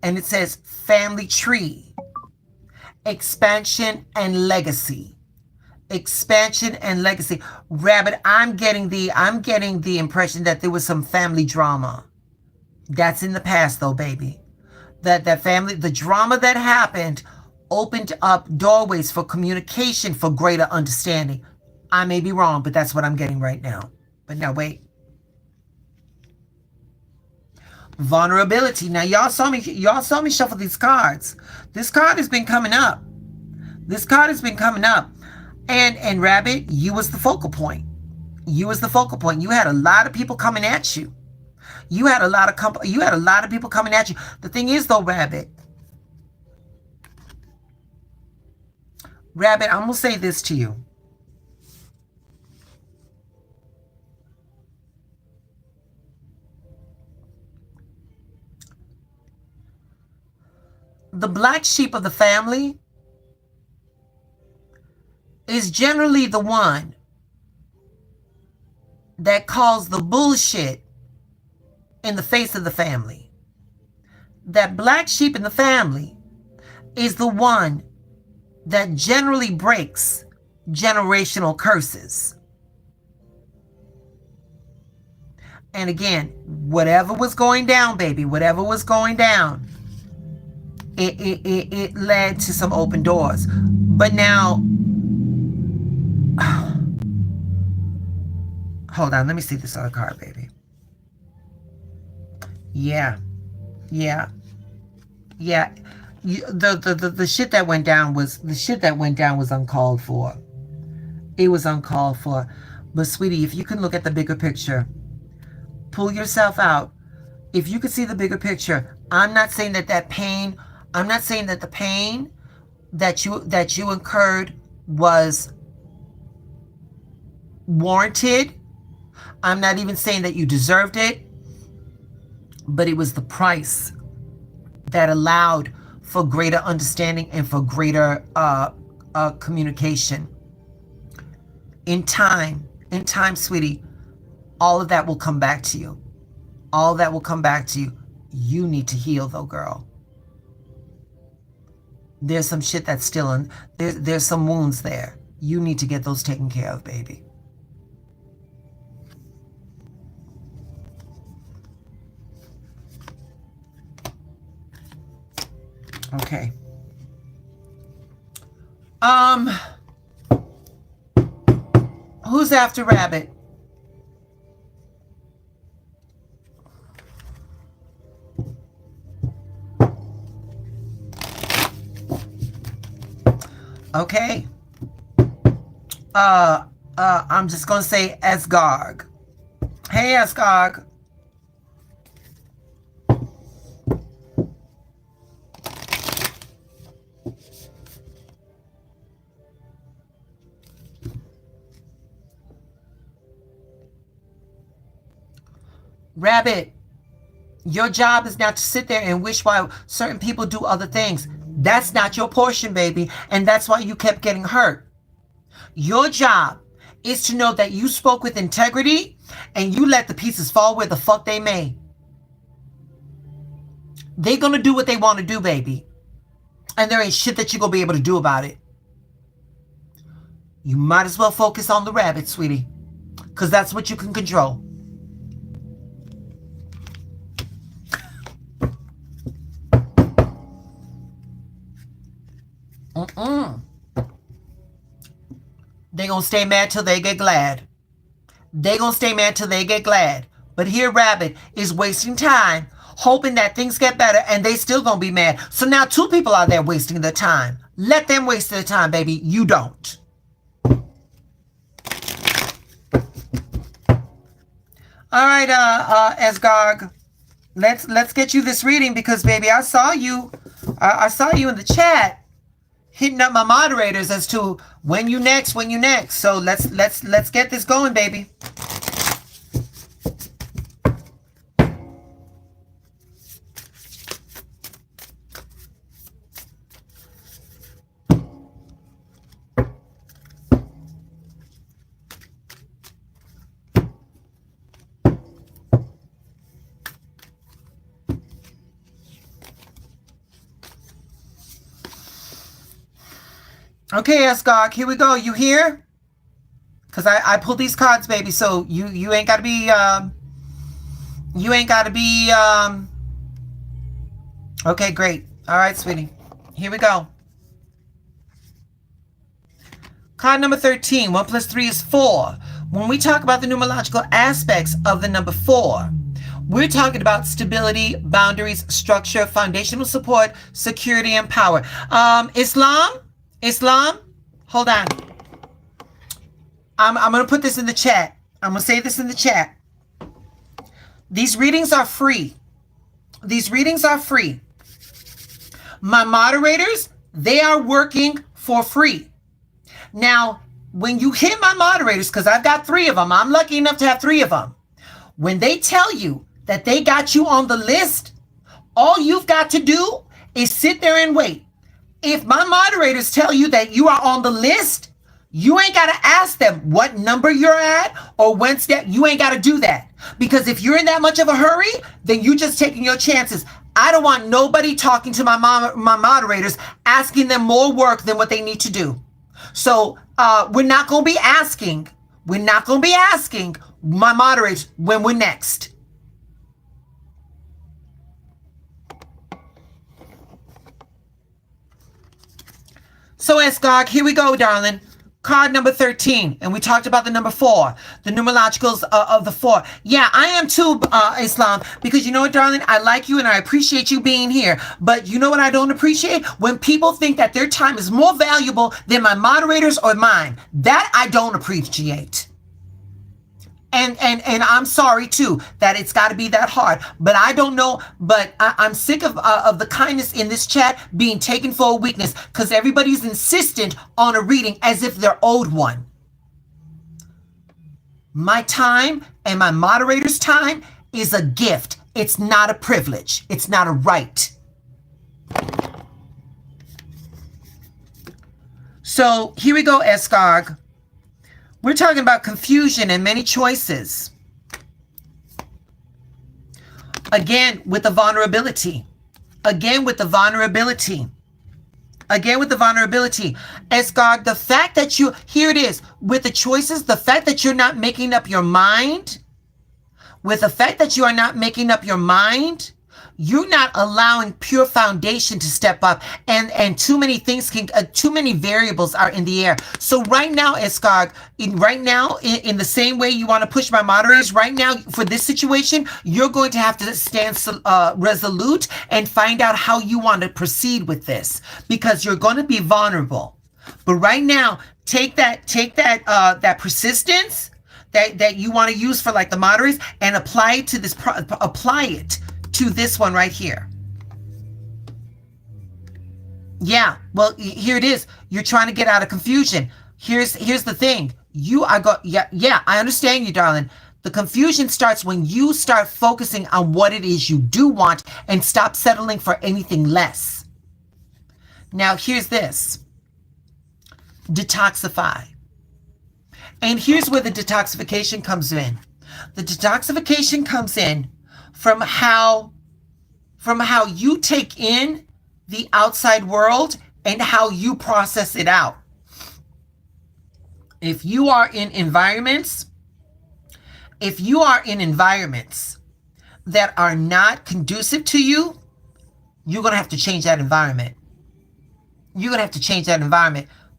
And it says family tree, expansion and legacy. Expansion and legacy. Rabbit, I'm getting the impression that there was some family drama. That's in the past though, baby. That family, the drama that happened opened up doorways for communication, for greater understanding. I may be wrong, but that's what I'm getting right now. But now wait. Vulnerability. Now y'all saw me shuffle these cards. This card has been coming up. This card has been coming up. And Rabbit, you was the focal point. You was the focal point. You had a lot of people coming at you. You had a lot of people coming at you. The thing is though, Rabbit, I'm gonna say this to you. The black sheep of the family is generally the one that calls the bullshit in the face of the family. That black sheep in the family is the one that generally breaks generational curses. And again, whatever was going down, baby, whatever was going down, it led to some open doors. But now, hold on, let me see this other card, baby. Yeah. The shit that went down was uncalled for. It was uncalled for. But sweetie, if you can look at the bigger picture, pull yourself out. If you could see the bigger picture, I'm not saying that the pain that you incurred was warranted. I'm not even saying that you deserved it, but it was the price that allowed for greater understanding and for greater communication. In time, sweetie, all of that will come back to you. All that will come back to you. You need to heal though, girl. There's some shit that's still in, there's some wounds there. You need to get those taken care of, baby. Okay. Who's after Rabbit? Okay. I'm just gonna say Asgard. Hey, Asgard. Rabbit, your job is not to sit there and wish why certain people do other things. That's not your portion, baby. And that's why you kept getting hurt. Your job is to know that you spoke with integrity and you let the pieces fall where the fuck they may. They're going to do what they want to do, baby. And there ain't shit that you're going to be able to do about it. You might as well focus on the rabbit, sweetie. Because that's what you can control. They gonna stay mad till they get glad. They gonna stay mad till they get glad. But here Rabbit is wasting time, hoping that things get better, and they still gonna be mad. So now two people are there wasting their time. Let them waste their time, baby. You don't. All right, Asgard. Let's get you this reading because, baby, I saw you in the chat hitting up my moderators as to when you next. So let's get this going, baby. Okay, Asgard, here we go. You here? Because I pulled these cards, baby, so you ain't gotta be okay, great. All right, sweetie. Here we go. Card number 13. 1 plus 3 is 4. When we talk about the numerological aspects of the number 4, we're talking about stability, boundaries, structure, foundational support, security, and power. Islam, hold on. I'm going to put this in the chat. I'm going to say this in the chat. These readings are free. My moderators, they are working for free. Now, when you hit my moderators, because I've got 3 of them, I'm lucky enough to have 3 of them. When they tell you that they got you on the list, all you've got to do is sit there and wait. If my moderators tell you that you are on the list, you ain't got to ask them what number you're at or when's that. You ain't got to do that. Because if you're in that much of a hurry, then you're just taking your chances. I don't want nobody talking to my moderators, asking them more work than what they need to do. So we're not going to be asking my moderators when we're next. So Asgard, here we go, darling. Card number 13, and we talked about the number 4, the numerologicals of the 4. Yeah, I am too, Islam, because you know what, darling? I like you and I appreciate you being here. But you know what I don't appreciate? When people think that their time is more valuable than my moderators or mine. That I don't appreciate. And I'm sorry too that it's got to be that hard, but I don't know. But I'm sick of the kindness in this chat being taken for a weakness because everybody's insistent on a reading as if they're owed one. My time and my moderator's time is a gift. It's not a privilege. It's not a right. So here we go, Asgard. We're talking about confusion and many choices. Again, with the vulnerability. Asgard, the fact that here it is, with the choices, the fact that you're not making up your mind, with the fact that you are not making up your mind, You're not allowing pure foundation to step up, and too many things too many variables are in the air. So right now, Escarg, in the same way you want to push my moderators, right now for this situation, you're going to have to stand resolute and find out how you want to proceed with this, because you're going to be vulnerable. But right now, take that persistence that you want to use for like the moderators and apply it to this one right here. Yeah, well, here it is. You're trying to get out of confusion. Here's the thing. Yeah, I understand you, darling. The confusion starts when you start focusing on what it is you do want and stop settling for anything less. Now, here's this. Detoxify. And here's where the detoxification comes in. The detoxification comes in from how you take in the outside world and how you process it out. If you are in environments that are not conducive to you, you're going to have to change that environment.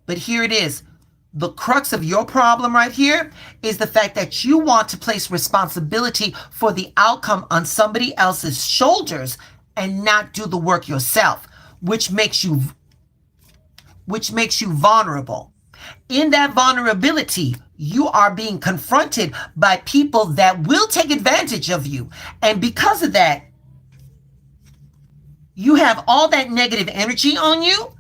But here it is. The crux of your problem right here is the fact that you want to place responsibility for the outcome on somebody else's shoulders and not do the work yourself, which makes you vulnerable. In that vulnerability, you are being confronted by people that will take advantage of you. And because of that, you have all that negative energy on you,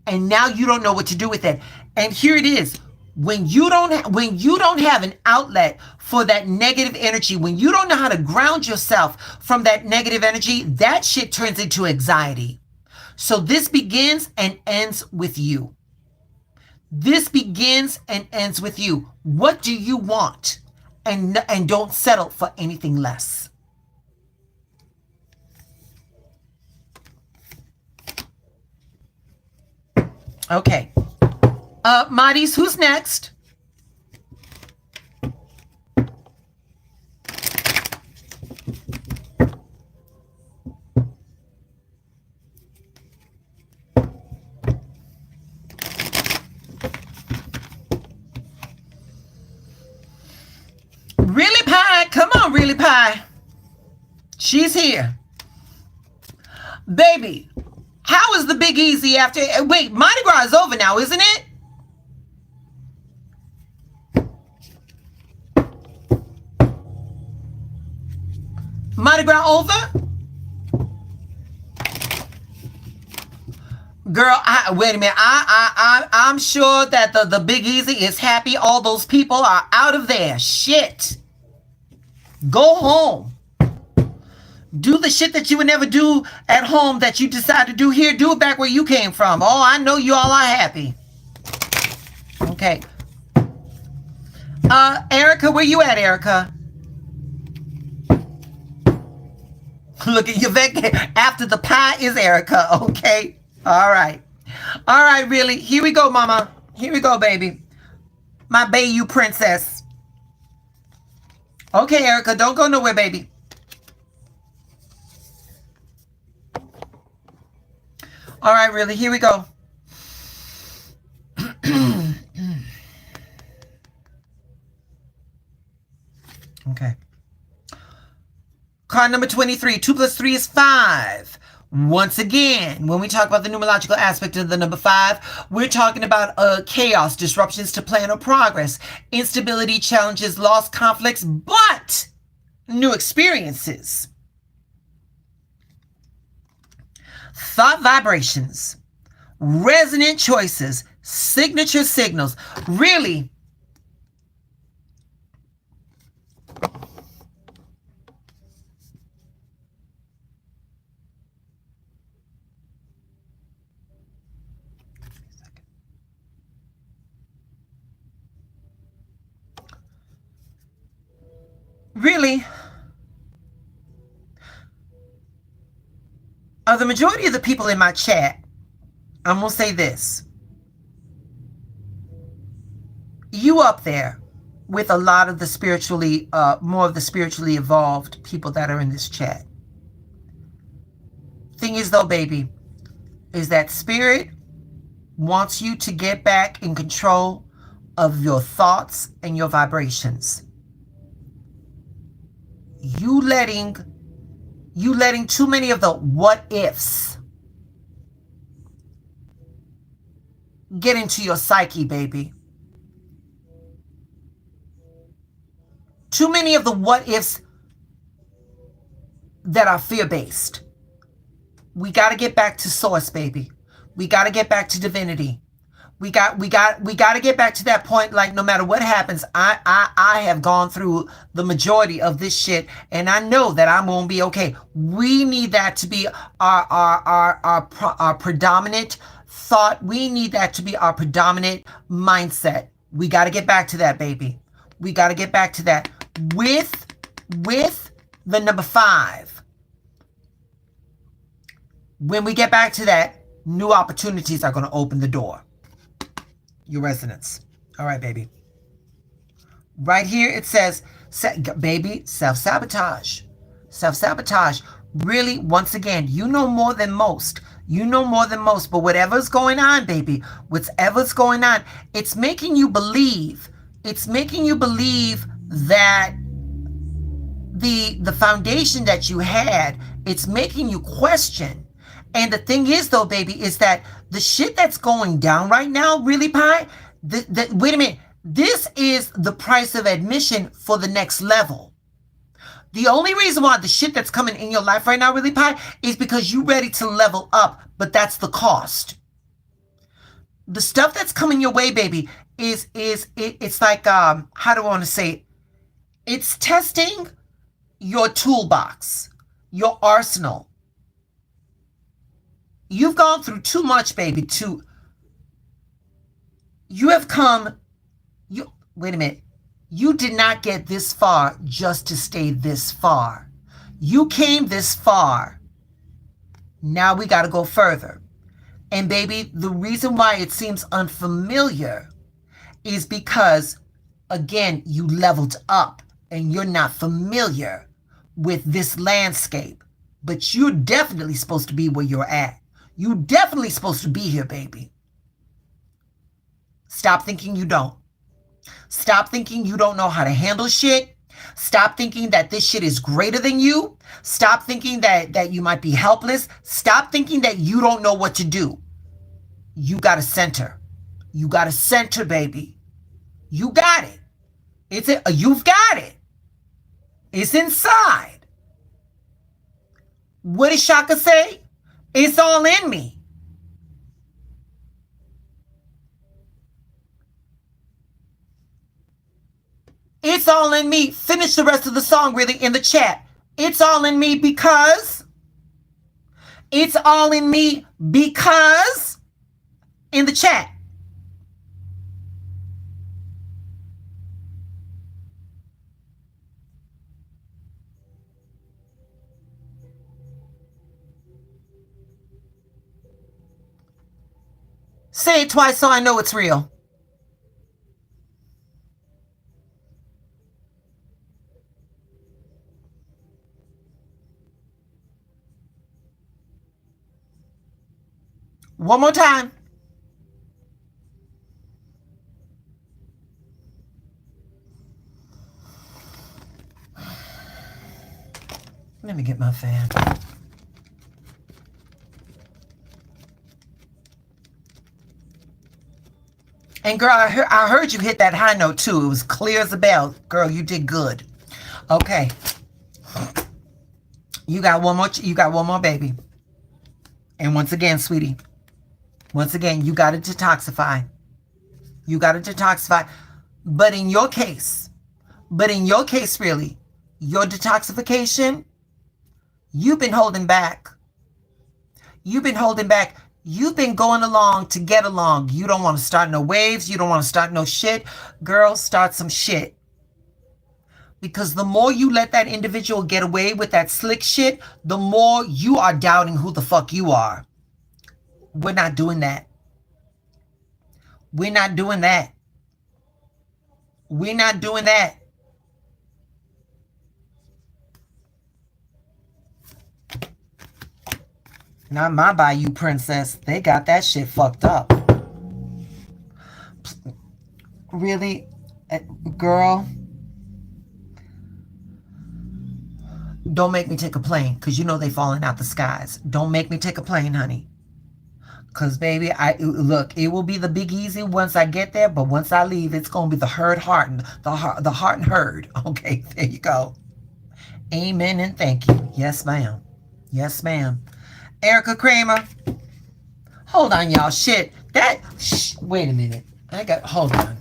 and now you don't know what to do with it. And here it is. When you don't have an outlet for that negative energy, when you don't know how to ground yourself from that negative energy, that shit turns into anxiety. So this begins and ends with you. What do you want? And don't settle for anything less. Okay. Madis, who's next? Really Pie, come on, Really Pie. She's here. Baby, how is the Big Easy after... Wait, Mardi Gras is over now, isn't it? Mardi Gras over? Girl, wait a minute. I'm sure that the Big Easy is happy all those people are out of there. Shit. Go home. Do the shit that you would never do at home that you decide to do here. Do it back where you came from. Oh, I know you all are happy. Okay. Erica, where you at, Erica? Look at Yvette. After the pie is Erica. Okay. All right. All right, really. Here we go, mama. Here we go, baby. My Bayou princess. Okay, Erica. Don't go nowhere, baby. All right, really. Here we go. Okay. Card number 23. 2 plus 3 is 5. Once again, when we talk about the numerological aspect of the number 5, we're talking about chaos, disruptions to plan or progress, instability, challenges, loss, conflicts, but new experiences. Thought vibrations, resonant choices, signature signals. Really, the majority of the people in my chat, I'm going to say this. You up there with a lot of the spiritually, more of the spiritually evolved people that are in this chat. Thing is though, baby, is that spirit wants you to get back in control of your thoughts and your vibrations. You letting too many of the what ifs get into your psyche, baby. Too many of the what ifs that are fear-based. We got to get back to source, baby. We got to get back to divinity. We got to get back to that point. Like, no matter what happens, I have gone through the majority of this shit, and I know that I'm gonna be okay. We need that to be our predominant thought. We need that to be our predominant mindset. We got to get back to that, baby. We got to get back to that with the number 5. When we get back to that, new opportunities are going to open the door. Your resonance. All right, baby. Right here it says, baby, self-sabotage. Self-sabotage. Really, once again, you know more than most. You know more than most. But whatever's going on, baby, whatever's going on, it's making you believe. It's making you believe that the foundation that you had, it's making you question. And the thing is, though, baby, is that the shit that's going down right now, really, Pie, wait a minute, this is the price of admission for the next level. The only reason why the shit that's coming in your life right now, really, Pie, is because you're ready to level up, but that's the cost. The stuff that's coming your way, baby, it's like, how do I want to say it? It's testing your toolbox, your arsenal. You've gone through too much, baby. You have come. Wait a minute. You did not get this far just to stay this far. You came this far. Now we got to go further. And baby, the reason why it seems unfamiliar is because, again, you leveled up and you're not familiar with this landscape. But you're definitely supposed to be where you're at. You definitely supposed to be here, baby. Stop thinking you don't. Stop thinking you don't know how to handle shit. Stop thinking that this shit is greater than you. Stop thinking that you might be helpless. Stop thinking that you don't know what to do. You got to center. You got to center, baby. You got it. You've got it. It's inside. What did Shaka say? It's all in me. It's all in me. Finish the rest of the song really in the chat. It's all in me because. It's all in me because. In the chat. Say it twice so I know it's real. One more time. Let me get my fan. And girl, I heard you hit that high note too. It was clear as a bell. Girl, you did good. Okay. You got one more, baby. And once again, sweetie. Once again, you got to detoxify. You got to detoxify. But in your case, really, your detoxification, you've been holding back. You've been holding back. You've been going along to get along. You don't want to start no waves. You don't want to start no shit. Girl, start some shit. Because the more you let that individual get away with that slick shit, the more you are doubting who the fuck you are. We're not doing that. We're not doing that. We're not doing that. Not my Bayou princess. They got that shit fucked up. Really? Girl, don't make me take a plane, because you know they falling out the skies. Don't make me take a plane, honey. Because, baby, look, it will be the big easy once I get there, but once I leave, it's going to be the heart and the heart and herd. Okay, there you go. Amen and thank you. Yes, ma'am. Yes, ma'am. Erica Kramer. Hold on, y'all. Shit. Wait a minute. Hold on.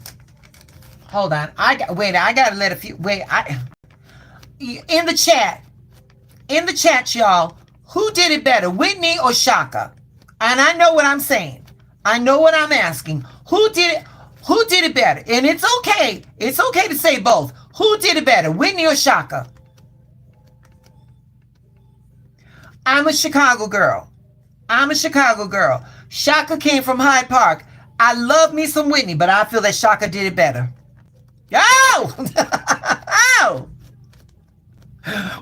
Hold on. I got to let a few, in the chat, y'all, who did it better, Whitney or Shaka? And I know what I'm saying. I know what I'm asking. Who did it better? And it's okay. It's okay to say both. Who did it better, Whitney or Shaka? I'm a Chicago girl. Shaka came from Hyde Park. I love me some Whitney, but I feel that Shaka did it better. Oh! Oh!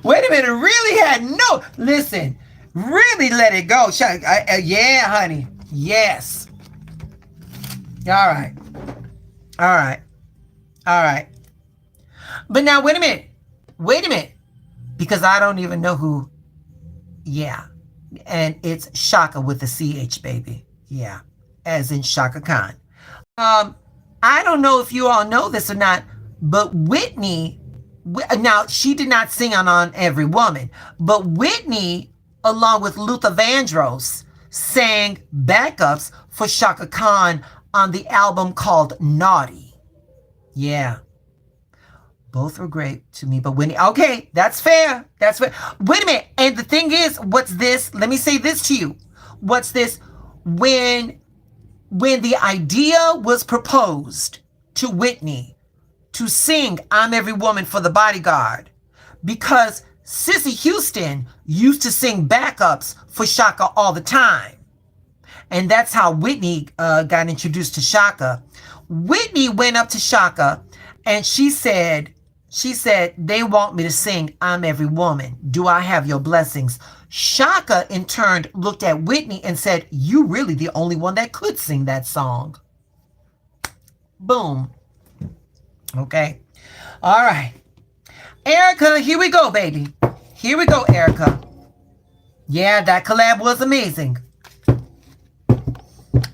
Wait a minute. Really had no... Listen. Really let it go. Yeah, honey. Yes. All right. But now, wait a minute. Because I don't even know who... Yeah. And it's Shaka with the CH, baby. Yeah. As in Shaka Khan. I don't know if you all know this or not, but Whitney... Now, she did not sing on Every Woman, but Whitney, along with Luther Vandross, sang backups for Shaka Khan on the album called Naughty. Yeah. Both were great to me, but Whitney... Okay, that's fair. Wait a minute. And the thing is, what's this? Let me say this to you. What's this? When the idea was proposed to Whitney to sing I'm Every Woman for the Bodyguard, because Sissy Houston used to sing backups for Shaka all the time. And that's how Whitney got introduced to Shaka. Whitney went up to Shaka and she said, they want me to sing I'm Every Woman. Do I have your blessings? Shaka, in turn, looked at Whitney and said, you really the only one that could sing that song. Boom. Okay. All right. Erica, here we go, baby. Here we go, Erica. Yeah, that collab was amazing.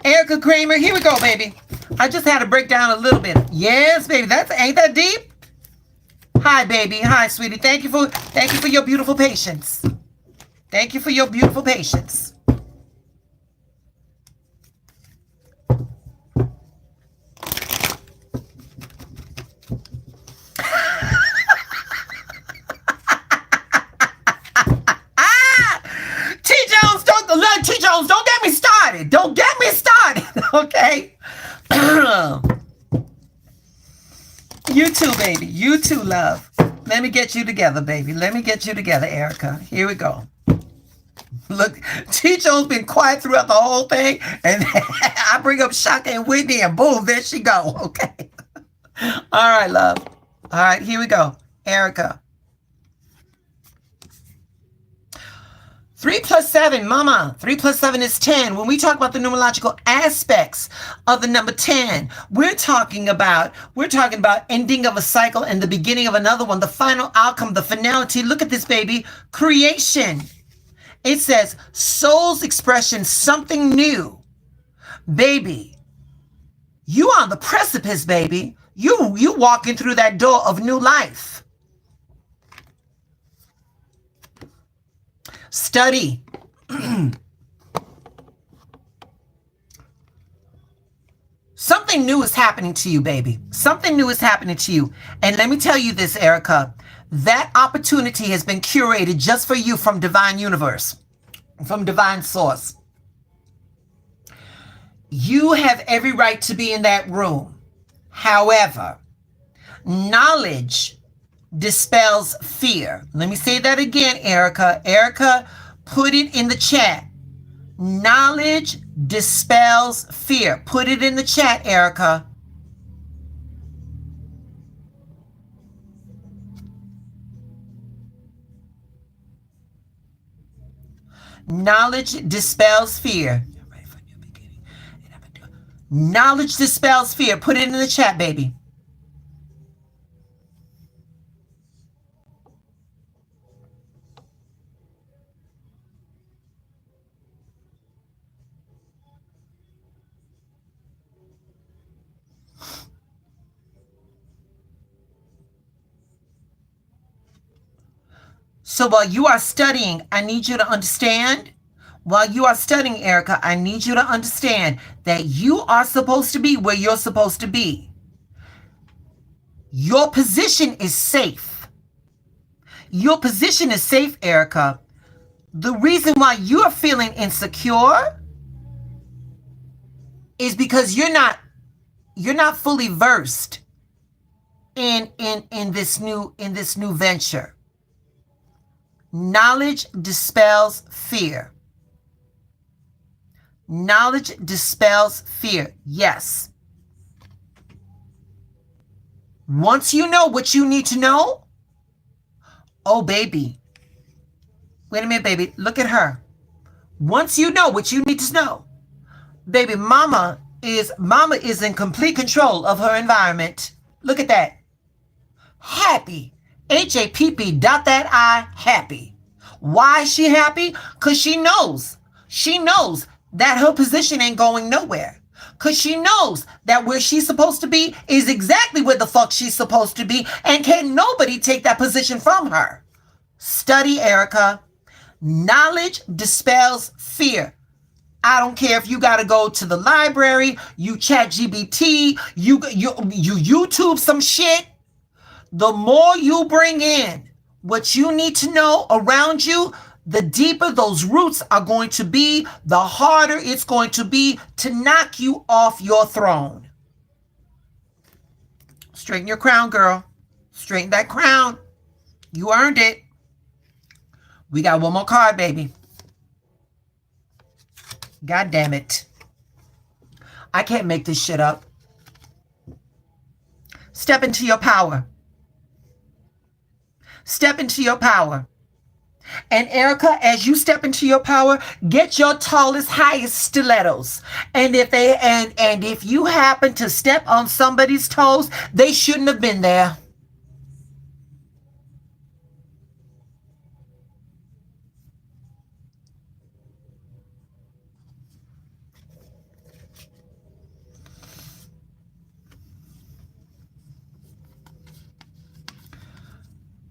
Erica Kramer, here we go, baby. I just had to break down a little bit. Yes, baby. Ain't that deep? Hi, baby. Hi, sweetie. Thank you for your beautiful patience. Thank you for your beautiful patience. T. Jones, don't get me started. Don't get me started, okay? You too, baby. You too, love. Let me get you together, baby. Let me get you together, Erica. Here we go. Look, T. Jones been quiet throughout the whole thing, and I bring up Shaka and Whitney, and boom, there she go, okay? All right, love. All right, here we go. Erica. 3 plus 7, mama. 3 plus 7 is 10. When we talk about the numerological aspects of the number 10, we're talking about ending of a cycle and the beginning of another one, the final outcome, the finality. Look at this, baby. Creation. It says soul's expression, something new. Baby, you on the precipice, baby. You walking through that door of new life. Study. Something new is happening to you, baby. Something new is happening to you. And let me tell you this, Erica. That opportunity has been curated just for you from Divine Universe, from Divine Source. You have every right to be in that room. However, knowledge dispels fear. Let me say that again, Erica. Erica, put it in the chat. Knowledge dispels fear. Put it in the chat, Erica. Knowledge dispels fear. Knowledge dispels fear. Put it in the chat, baby. So while you are studying, I need you to understand. While you are studying, Erica, I need you to understand that you are supposed to be where you're supposed to be. Your position is safe. Your position is safe, Erica. The reason why you're feeling insecure is because you're not fully versed in this new venture. Knowledge dispels fear. Knowledge dispels fear. Yes. Once you know what you need to know, oh baby. Wait a minute, baby. Look at her. Once you know what you need to know, baby, mama is in complete control of her environment. Look at that. Happy. HAPP dot that I, happy. Why is she happy? Because she knows that her position ain't going nowhere. Because she knows that where she's supposed to be is exactly where the fuck she's supposed to be, and can't nobody take that position from her. Study, Erica. Knowledge dispels fear. I don't care if you got to go to the library, you chat GBT, you YouTube some shit. The more you bring in what you need to know around you, the deeper those roots are going to be, the harder it's going to be to knock you off your throne. Straighten your crown, girl. Straighten that crown. You earned it. We got one more card, baby. God damn it. I can't make this shit up. Step into your power. Step into your power. And Erica, as you step into your power, get your tallest, highest stilettos. And if you happen to step on somebody's toes, they shouldn't have been there.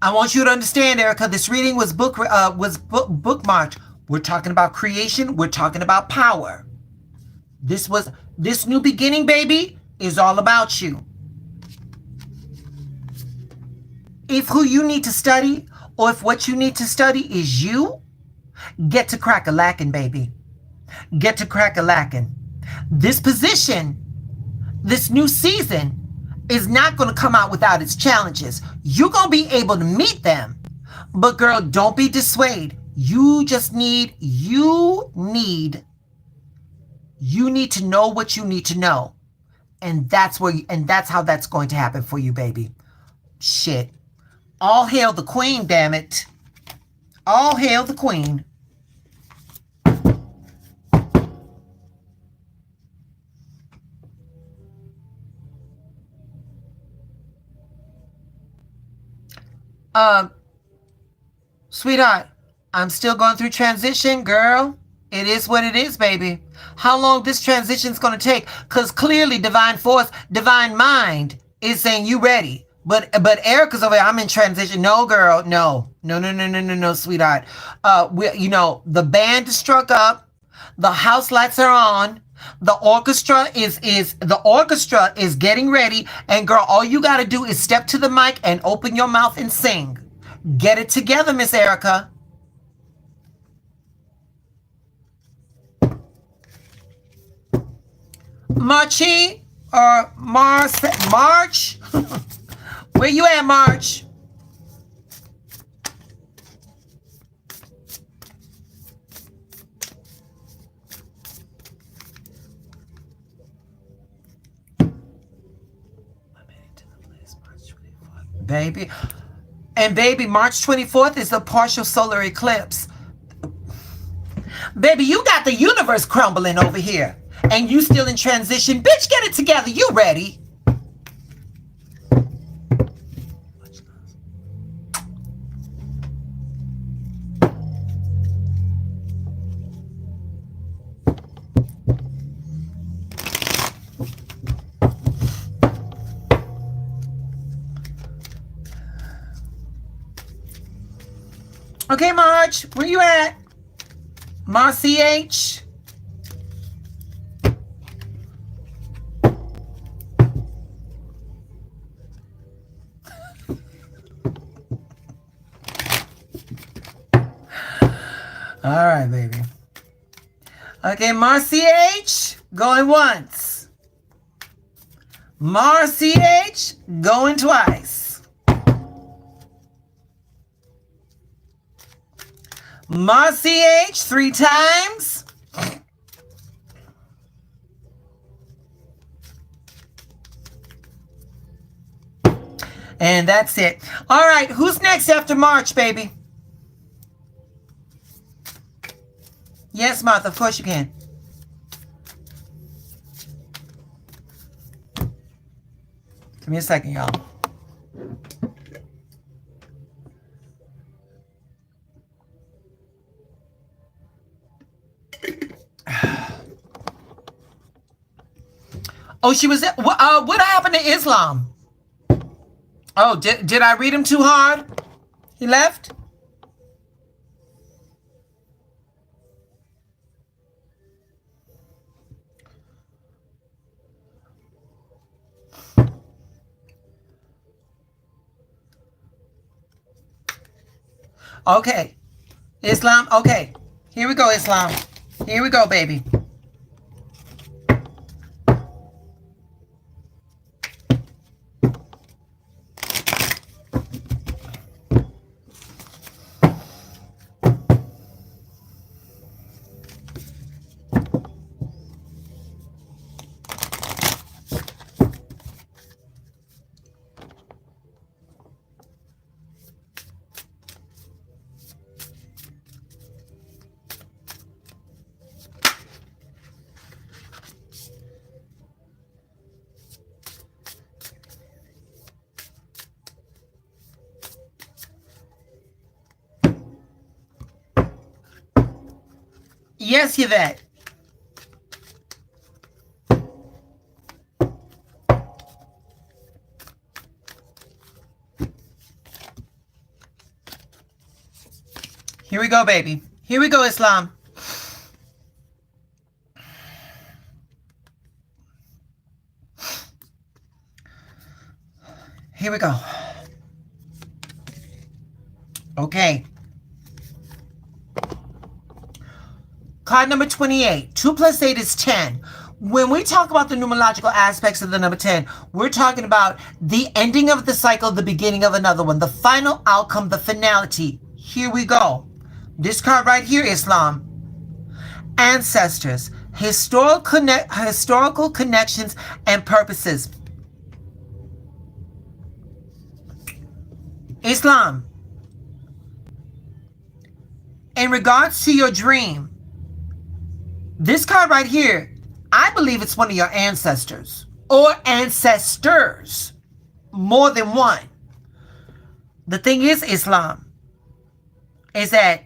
I want you to understand, Erica, this reading was bookmarked. We're talking about creation. We're talking about power. This new beginning, baby, is all about you. If who you need to study, or if what you need to study is you, get to crack-a-lackin', baby. Get to crack-a-lackin'. This position, this new season, is not going to come out without its challenges. You're going to be able to meet them. But girl, don't be dissuaded. You need to know what you need to know. And that's how that's going to happen for you, baby. Shit. All hail the queen, damn it. All hail the queen. Sweetheart, I'm still going through transition, girl. It is what it is, baby. How long this transition's going to take? Because clearly divine force, divine mind is saying you ready. But Erica's over here, I'm in transition. No, girl, no, sweetheart. The band is struck up. The house lights are on. The orchestra is getting ready. And girl, all you got to do is step to the mic and open your mouth and sing. Get it together, Miss Erica. Marchi or March? Where you at, March? Baby. And baby, March 24th is the partial solar eclipse. Baby, you got the universe crumbling over here. And you still in transition. Bitch, get it together. You ready? Okay, Marge, where you at? CH. All right, baby. Okay, CH, going once. CH, going twice. CH, 3 times. And that's it. All right, who's next after March, baby? Yes, Martha, of course you can. Give me a second, y'all. Oh, she was. What happened to Islam? Oh, did I read him too hard? He left? Okay. Islam. Okay. Here we go, Islam. Here we go, baby. Yes, Yvette. Here we go, baby. Here we go, Islam. Here we go. Okay. Card number 28. 2 plus 8 is 10. When we talk about the numerological aspects of the number 10, we're talking about the ending of the cycle, the beginning of another one, the final outcome, the finality. Here we go. This card right here, Islam. Ancestors, historical connections and purposes. Islam. In regards to your dream, this card right here, I believe it's one of your ancestors or ancestors, more than one. The thing is, Islam, is that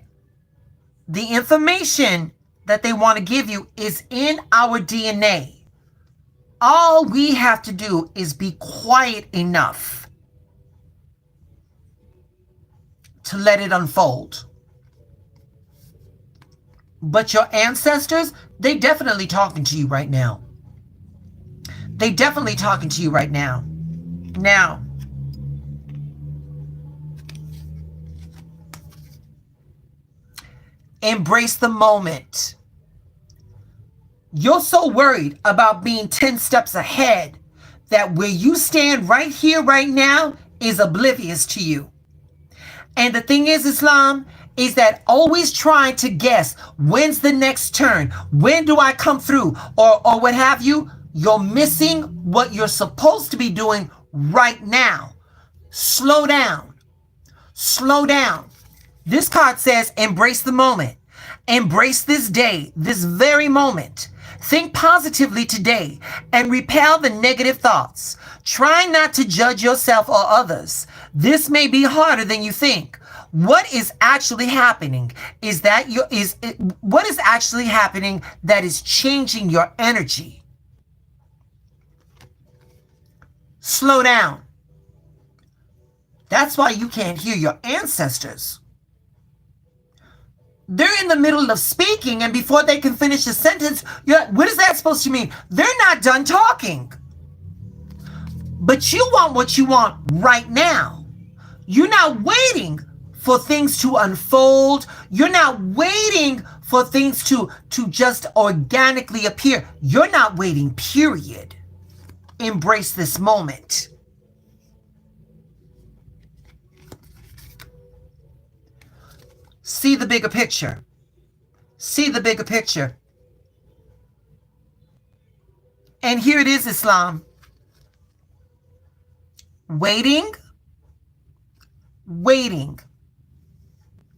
the information that they want to give you is in our DNA. All we have to do is be quiet enough to let it unfold. But your ancestors, they definitely talking to you right now. They definitely talking to you right now. Now, embrace the moment. You're so worried about being 10 steps ahead that where you stand right here, right now, is oblivious to you. And the thing is, Islam, is that always trying to guess when's the next turn, when do I come through, or what have you. You're missing what you're supposed to be doing right now. Slow down. Slow down. This card says embrace the moment. Embrace this day, this very moment. Think positively today and repel the negative thoughts. Try not to judge yourself or others. This may be harder than you think. What is actually happening what is actually happening that is changing your energy? Slow down. That's why you can't hear your ancestors. They're in the middle of speaking, and before they can finish a sentence, what is that supposed to mean? They're not done talking. But you want what you want right now. You're not waiting for things to unfold. You're not waiting for things to just organically appear. You're not waiting, period. Embrace this moment. See the bigger picture. See the bigger picture. And here it is, Islam. Waiting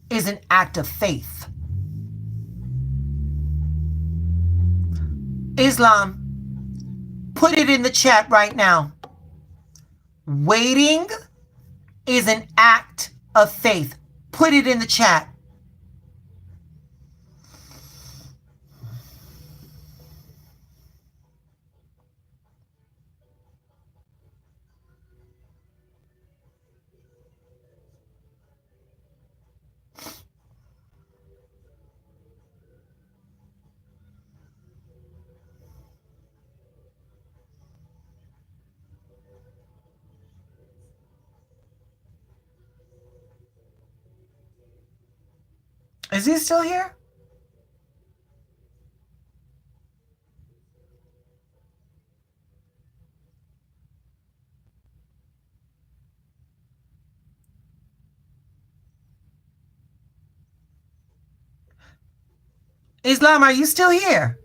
is an act of faith. Islam, put it in the chat right now. Waiting is an act of faith. Put it in the chat. Is he still here? Islam, are you still here?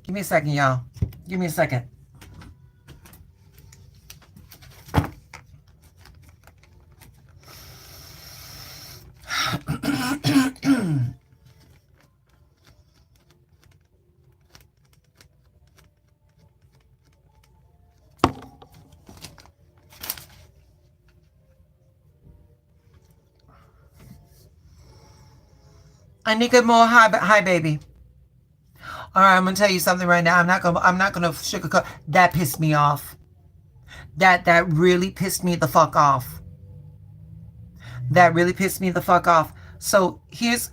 Give me a second, y'all. Give me a second. Anika Moore, hi, baby. All right, I'm gonna tell you something right now. I'm not gonna sugarcoat. That pissed me off. That really pissed me the fuck off. That really pissed me the fuck off. So here's.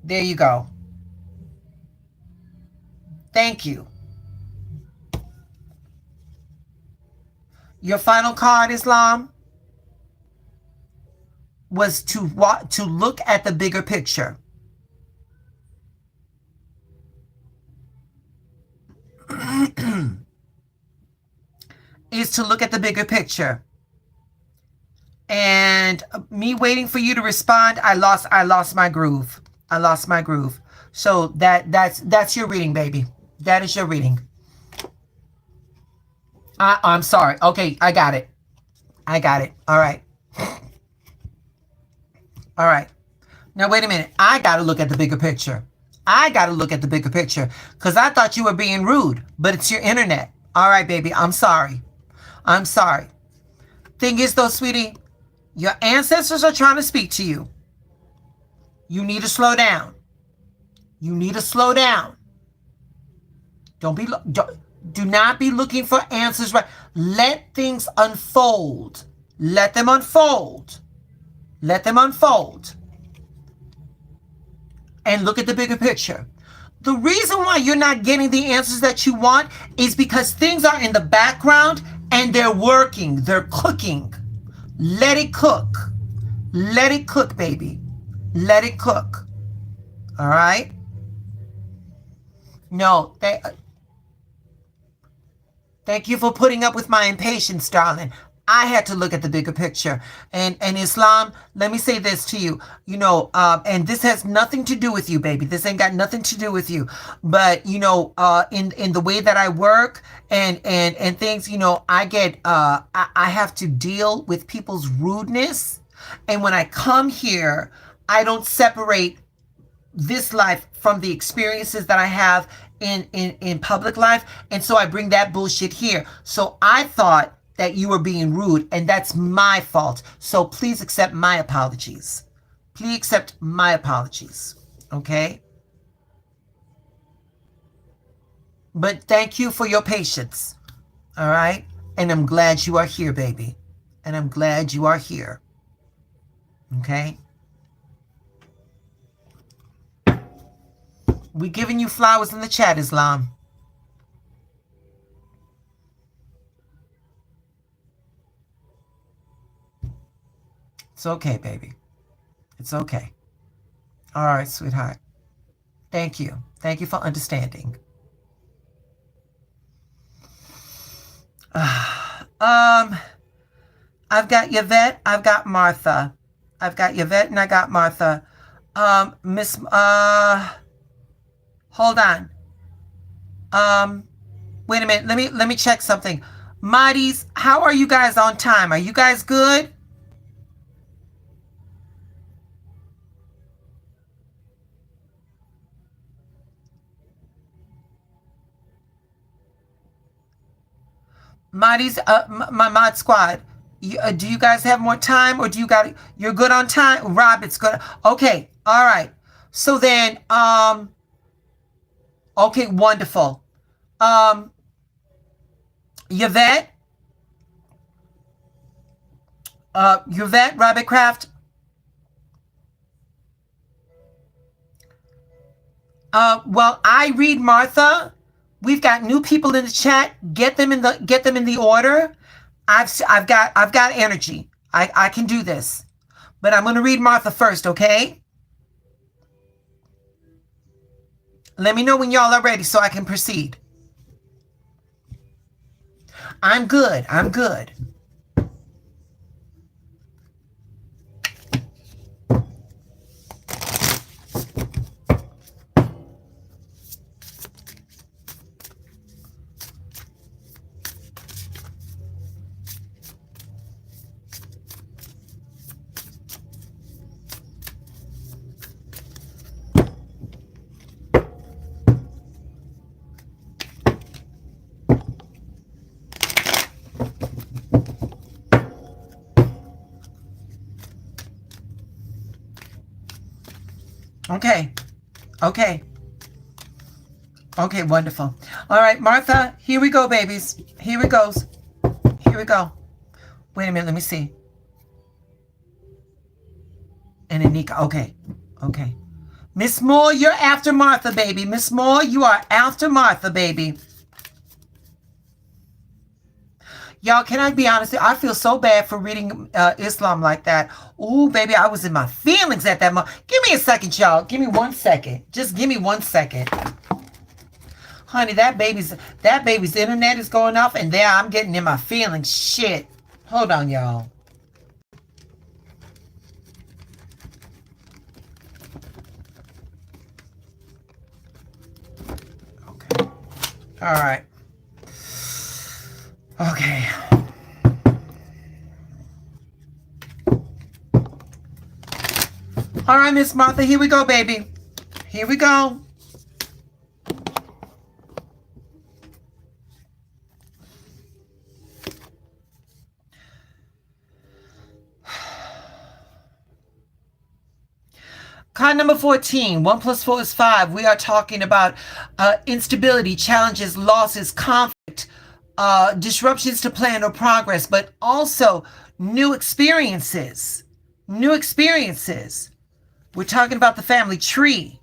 There you go. Thank you. Your final card, Islam, was to look at the bigger picture. Is to look at the bigger picture. And me waiting for you to respond, I lost my groove. I lost my groove. So that's your reading, baby. That is your reading. I'm sorry. Okay, I got it. All right. All right. Now, wait a minute. I got to look at the bigger picture. Because I thought you were being rude, but it's your internet. All right, baby. I'm sorry. Thing is, though, sweetie, your ancestors are trying to speak to you. You need to slow down. Do not be looking for answers. Right. Let things unfold. Let them unfold. and look at the bigger picture. The reason why you're not getting the answers that you want is because things are in the background and they're working, they're cooking. Let it cook. Let it cook, baby. Let it cook. All right? No, thank you for putting up with my impatience, darling. I had to look at the bigger picture. And Islam, let me say this to you, and this has nothing to do with you, baby. This ain't got nothing to do with you. But, in the way that I work and things, I get, I have to deal with people's rudeness. And when I come here, I don't separate this life from the experiences that I have in public life. And so I bring that bullshit here. So I thought that you were being rude, and that's my fault. So please accept my apologies. Please accept my apologies. Okay? But thank you for your patience. All right? And I'm glad you are here, baby. And I'm glad you are here. Okay? We giving you flowers in the chat, Islam. It's okay, baby. It's okay. All right, sweetheart. Thank you. Thank you for understanding. I've got Yvette. I've got Martha. I've got Yvette and I got Martha. Hold on. Wait a minute. Let me check something. Mahdi's, how are you guys on time? Are you guys good? Mahdi's, my mod squad. Do you guys have more time, or you're good on time? Rob, it's good. Okay. All right. So then, okay, wonderful. Yvette, Rabbitcraft. Well, I read Martha. We've got new people in the chat. Get them in the order. I've got energy. I can do this. But I'm going to read Martha first, okay? Let me know when y'all are ready so I can proceed. I'm good. I'm good. Okay, wonderful. All right, Martha, here we go, babies. Here it goes. Here we go. Wait a minute, let me see. And Anika, okay. Miss Moore, you're after Martha, baby. Miss Moore, you are after Martha, baby. Y'all, can I be honest? I feel so bad for reading Islam like that. Ooh, baby, I was in my feelings at that moment. Give me a second, y'all. Give me 1 second. Just give me 1 second. Honey, that baby's internet is going off, and there I'm getting in my feelings. Shit. Hold on, y'all. Okay. All right. Okay. All right, Miss Martha, here we go, baby. Here we go. Card number 14, 1 + 4 is 5. We are talking about instability, challenges, losses, conflict, disruptions to plan or progress, but also new experiences. New experiences. We're talking about the family tree.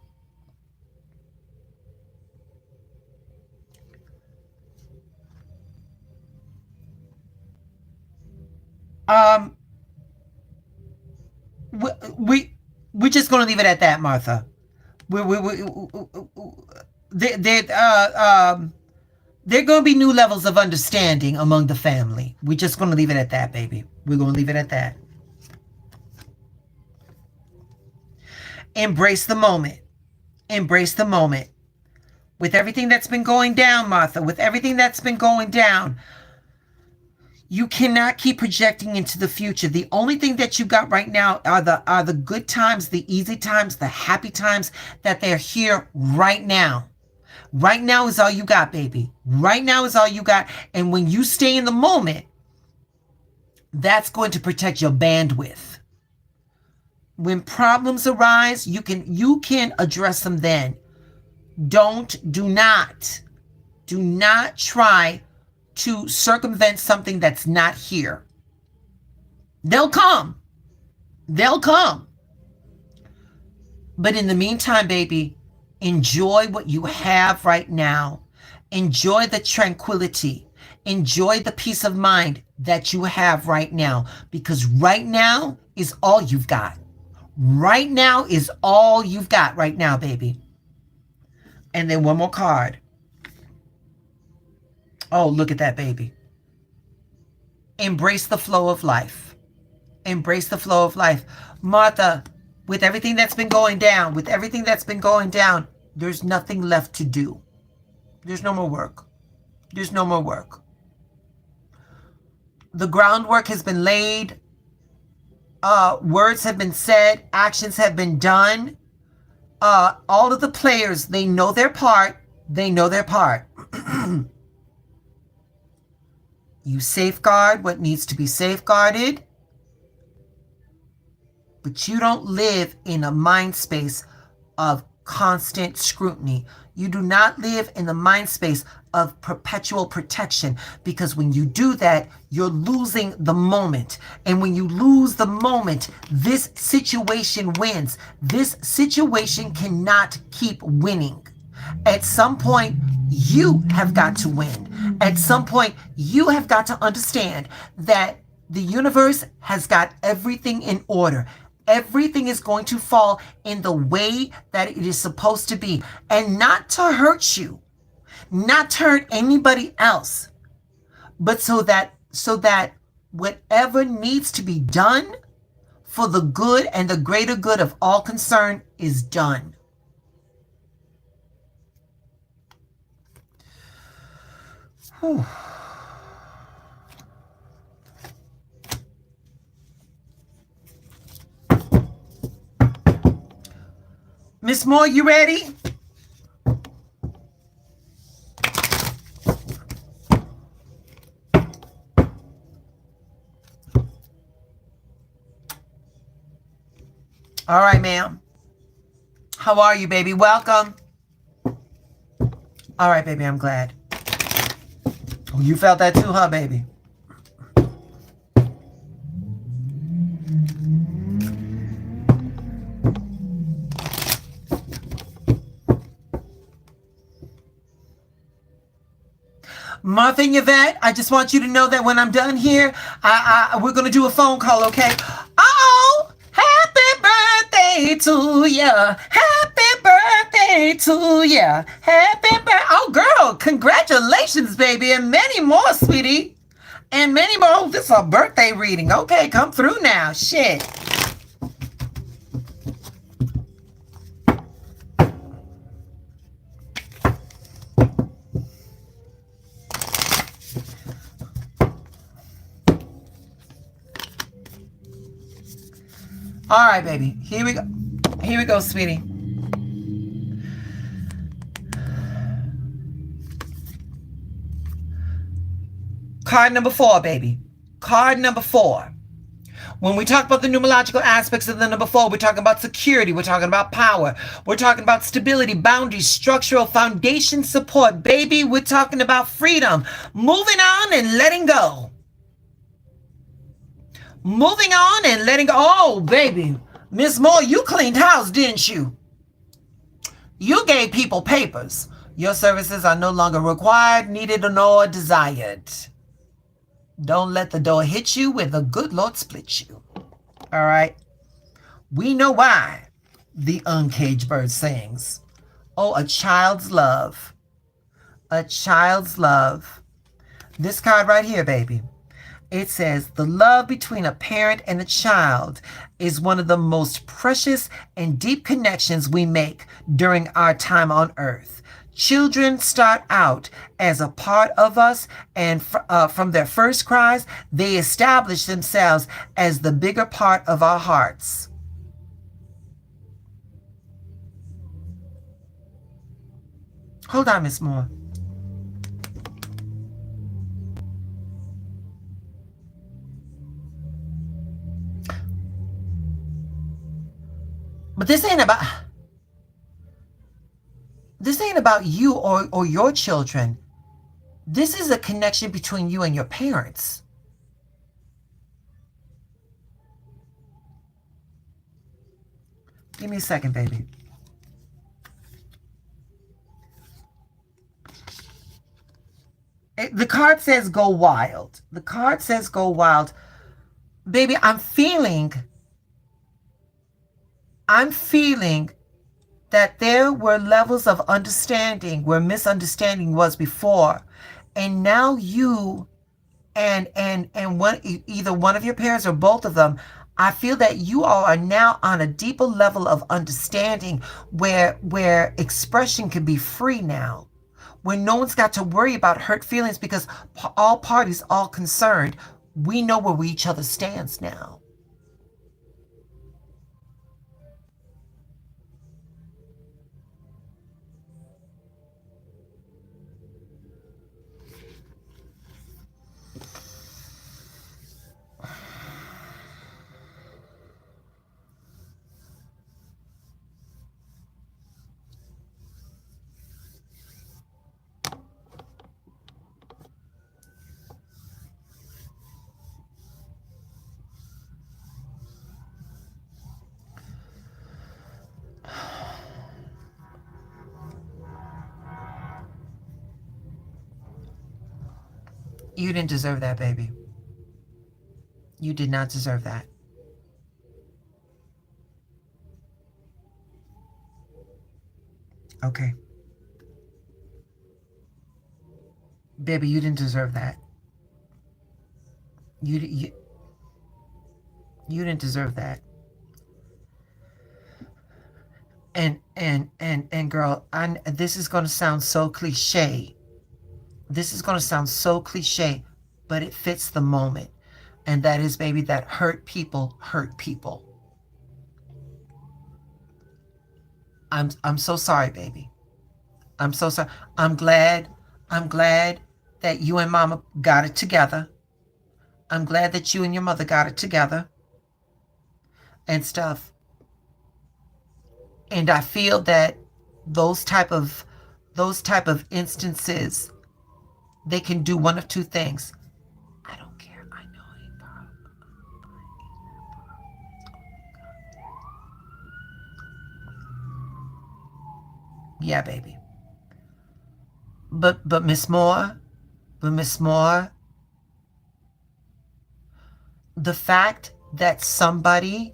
Um, we're just going to leave it at that, Martha. We there there are going to be new levels of understanding among the family. We're just going to leave it at that, baby. We're going to leave it at that. Embrace the moment. Embrace the moment. With everything that's been going down, Martha, with everything that's been going down, you cannot keep projecting into the future. The only thing that you got right now are the good times, the easy times, the happy times, that they're here right now. Right now is all you got, baby. Right now is all you got. And when you stay in the moment, that's going to protect your bandwidth. When problems arise, you can address them then. Do not try to circumvent something that's not here. They'll come. They'll come. But in the meantime, baby, enjoy what you have right now. Enjoy the tranquility. Enjoy the peace of mind that you have right now, because right now is all you've got. Right now is all you've got right now, baby. And then one more card. Oh, look at that, baby. Embrace the flow of life. Embrace the flow of life. Martha, with everything that's been going down, there's nothing left to do. There's no more work. There's no more work. The groundwork has been laid. Words have been said. Actions have been done. All of the players, they know their part. They know their part. You safeguard what needs to be safeguarded, but you don't live in a mind space of constant scrutiny. You do not live in the mind space of perpetual protection, because when you do that, you're losing the moment. And when you lose the moment, this situation wins. This situation cannot keep winning. At some point, you have got to win. At some point, you have got to understand that the universe has got everything in order. Everything is going to fall in the way that it is supposed to be. And not to hurt you, not to hurt anybody else, but so that whatever needs to be done for the good and the greater good of all concerned is done. Whew. Miss Moore, you ready? All right, ma'am. How are you, baby? Welcome. All right, baby, I'm glad. Oh, you felt that too, huh, baby? Martha and Yvette, I just want you to know that when I'm done here, we're going to do a phone call, okay? Oh, happy birthday to ya. Happy birthday to ya. Happy birthday. Oh, girl, congratulations, baby, and many more, sweetie. And many more. Oh, this is a birthday reading. Okay, come through now. Shit. All right, baby. Here we go. Here we go, sweetie. Card number 4, baby. Card number 4. When we talk about the numerological aspects of the number 4, we're talking about security. We're talking about power. We're talking about stability, boundaries, structural foundation support. Baby, we're talking about freedom. Moving on and letting go. Moving on and letting go. Oh, baby. Miss Moore, you cleaned house, didn't you? You gave people papers. Your services are no longer required, needed, nor desired. Don't let the door hit you where the good Lord split you. All right? We know why the uncaged bird sings. Oh, a child's love. A child's love. This card right here, baby. It says, the love between a parent and a child is one of the most precious and deep connections we make during our time on earth. Children start out as a part of us, and from their first cries, they establish themselves as the bigger part of our hearts. Hold on, Miss Moore. But this ain't about you or your children. This is a connection between you and your parents. Give me a second, baby. The card says go wild. The card says go wild. Baby, I'm feeling that there were levels of understanding where misunderstanding was before. And now you and either one of your parents or both of them, I feel that you all are now on a deeper level of understanding where expression can be free now. When no one's got to worry about hurt feelings because all parties, all concerned, we know where each other stands now. You didn't deserve that, baby. You did not deserve that. Okay. Baby, you didn't deserve that. You didn't deserve that. And girl, this is going to sound so cliche. This is going to sound so cliche, but it fits the moment. And that is, baby, that hurt people hurt people. I'm so sorry, baby. I'm so sorry. I'm glad that you and mama got it together. I'm glad that you and your mother got it together and stuff. And I feel that those type of instances, they can do one of two things. I don't care. I know it. Yeah, baby. But Miss Moore, the fact that somebody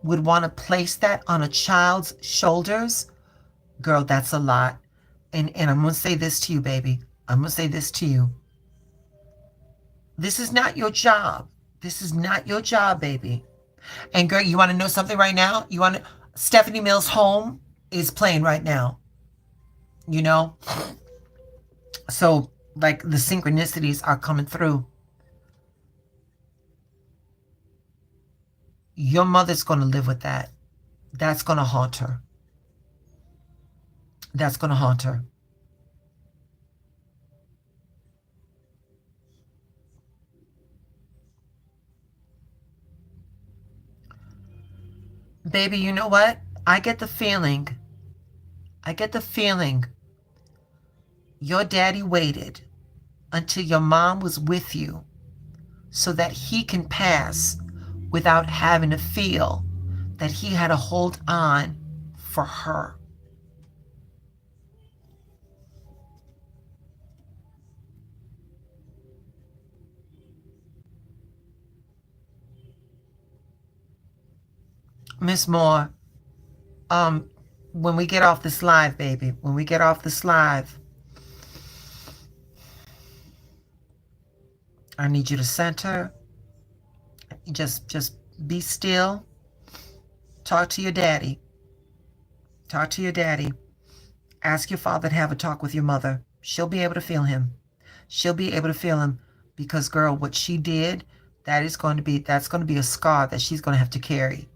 would want to place that on a child's shoulders, girl, that's a lot. And I'm going to say this to you, baby. I'm going to say this to you. This is not your job. This is not your job, baby. And girl, you want to know something right now? Stephanie Mills' Home is playing right now. You know? So, like, the synchronicities are coming through. Your mother's going to live with that. That's going to haunt her. That's going to haunt her. Baby, you know what? I get the feeling your daddy waited until your mom was with you so that he can pass without having to feel that he had to hold on for her. Miss Moore, when we get off this live, baby, when we get off this live, I need you to center. Just be still. Talk to your daddy. Talk to your daddy. Ask your father to have a talk with your mother. She'll be able to feel him. She'll be able to feel him because, girl, what she did, that's going to be a scar that she's going to have to carry.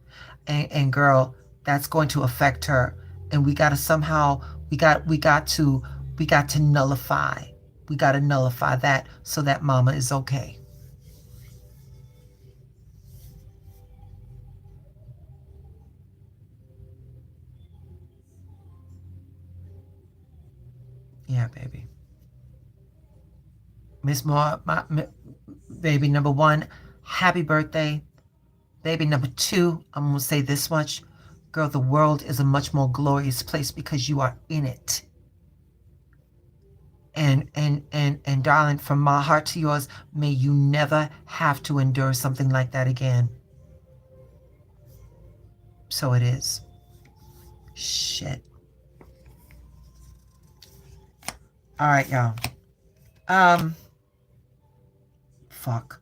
And girl, that's going to affect her. And we got to somehow, we got to nullify. We got to nullify that so that mama is okay. Yeah, baby. Miss Moore, baby number one, happy birthday. Baby number two, I'm going to say this much. Girl, the world is a much more glorious place because you are in it. And darling, from my heart to yours, may you never have to endure something like that again. So it is. Shit. All right, y'all. Fuck.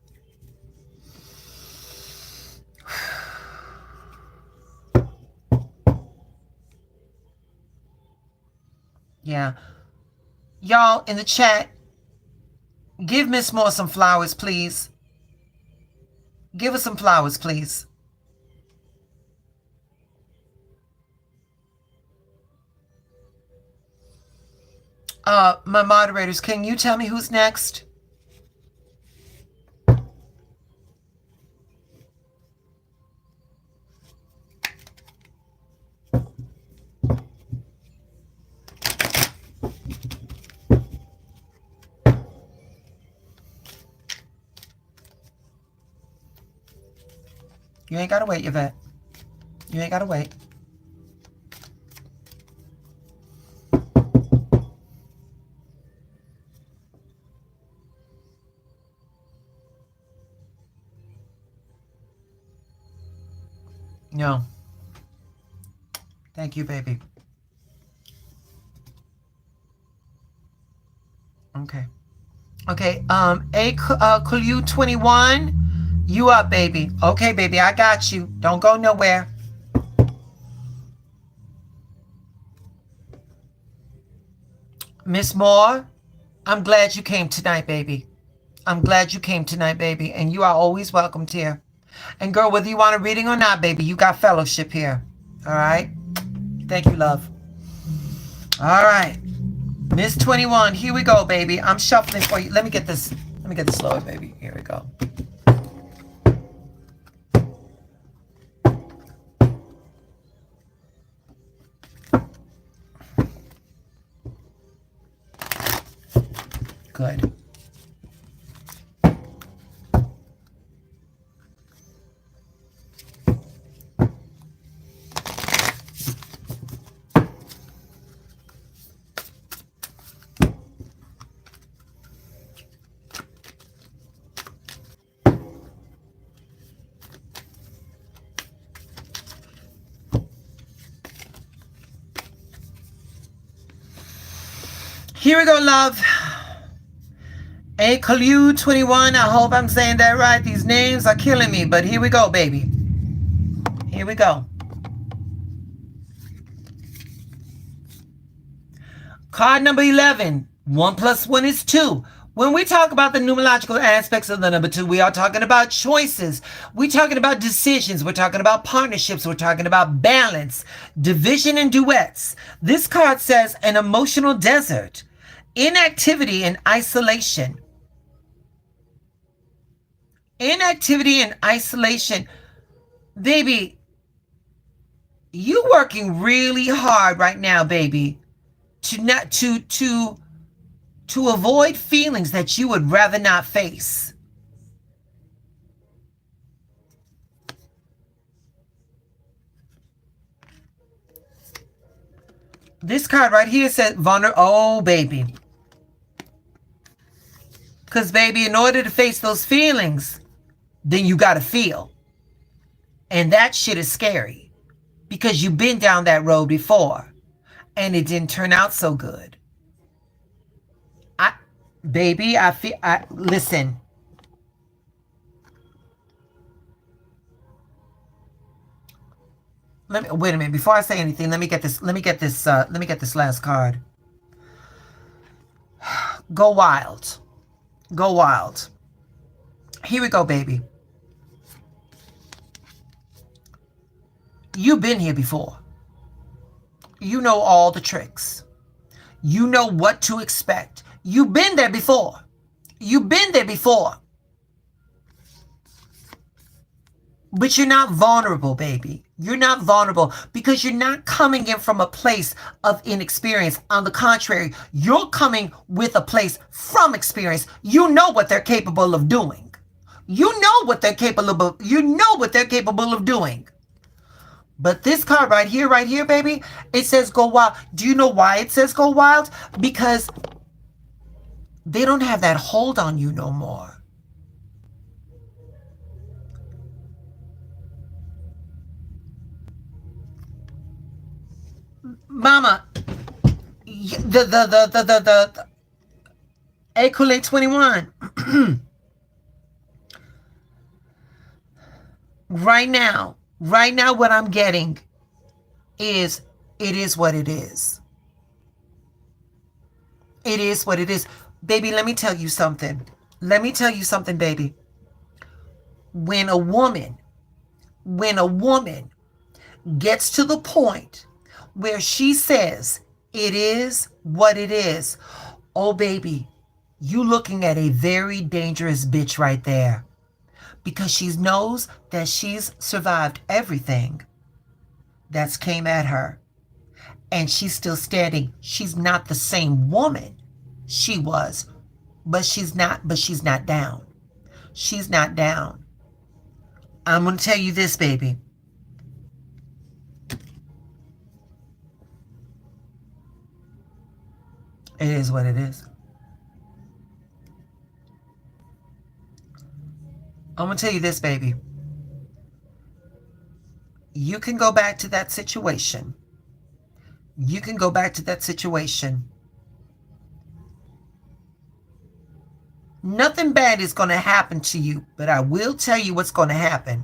Yeah. Y'all in the chat, give Miss Moore some flowers, please. Give her some flowers, please. My moderators, can you tell me who's next? You ain't gotta wait, Yvette. You ain't gotta wait. No. Thank you, baby. Okay. Okay, Clue 21. You up, baby. Okay, baby, I got you. Don't go nowhere. Miss Moore, I'm glad you came tonight, baby. I'm glad you came tonight, baby. And you are always welcomed here. And girl, whether you want a reading or not, baby, you got fellowship here. All right? Thank you, love. All right. Miss 21, here we go, baby. I'm shuffling for you. Let me get this lower, baby. Here we go. Good. Here we go, love. Clue 21. I hope I'm saying that right. These names are killing me, but here we go, baby. Here we go. Card number 11. 1 + 1 is 2. When we talk about the numerological aspects of the number 2, we are talking about choices. We're talking about decisions. We're talking about partnerships. We're talking about balance, division, and duets. This card says an emotional desert, inactivity and isolation. Inactivity and isolation. Baby, you working really hard right now, baby, to avoid feelings that you would rather not face. This card right here said vulnerable. Oh, baby. Because, baby, in order to face those feelings, then you got to feel. And that shit is scary. because you've been down that road before and it didn't turn out so good. Baby, listen. Wait a minute. Before I say anything, let me get this last card. Go wild. Go wild. Here we go, baby. You've been here before. You know all the tricks. You know what to expect. You've been there before. You've been there before. But you're not vulnerable, baby. You're not vulnerable because you're not coming in from a place of inexperience. On the contrary, you're coming with a place from experience. You know what they're capable of doing. You know what they're capable of. You know what they're capable of doing. But this card right here, baby, it says go wild. Do you know why it says go wild? Because they don't have that hold on you no more. Mama, the eclipse 21. Right now, what I'm getting is it is what it is. It is what it is. Baby, let me tell you something. Let me tell you something, baby. When a woman gets to the point where she says it is what it is, oh baby, you looking at a very dangerous bitch right there. Because she knows that she's survived everything that's came at her. And she's still standing. She's not the same woman she was. But she's not down. She's not down. I'm going to tell you this, baby. It is what it is. I'm going to tell you this, baby. You can go back to that situation. You can go back to that situation. Nothing bad is going to happen to you, but I will tell you what's going to happen.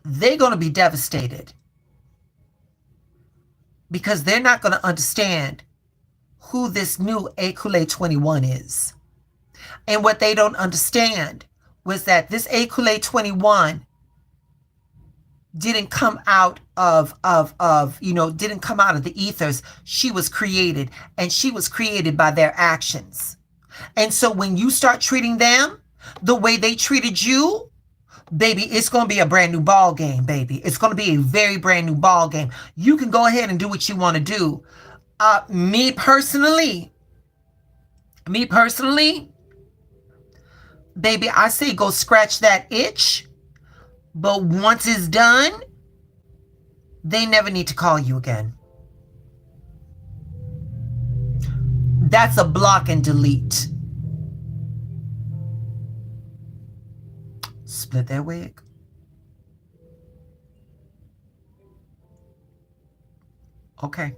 They're going to be devastated because they're not going to understand who this new eclipse 21 is. And what they don't understand was that this eclipse 21 didn't come out of didn't come out of the ethers. She was created, and she was created by their actions. And so when you start treating them the way they treated you, baby, it's going to be a brand new ball game, baby. It's going to be a very brand new ball game. You can go ahead and do what you want to do. Me personally, baby, I say go scratch that itch. But once it's done, they never need to call you again. That's a block and delete. Split that wig. Okay.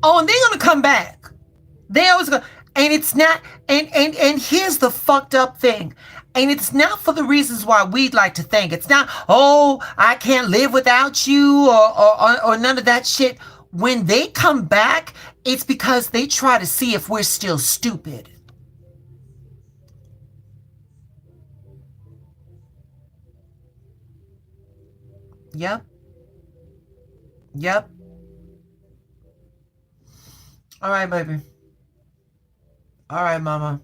Oh, and they're gonna come back. They always go, and it's not. And here's the fucked up thing. And it's not for the reasons why we'd like to think. It's not, oh, I can't live without you or none of that shit. When they come back, it's because they try to see if we're still stupid. Yep. Yep. All right, baby. All right, mama.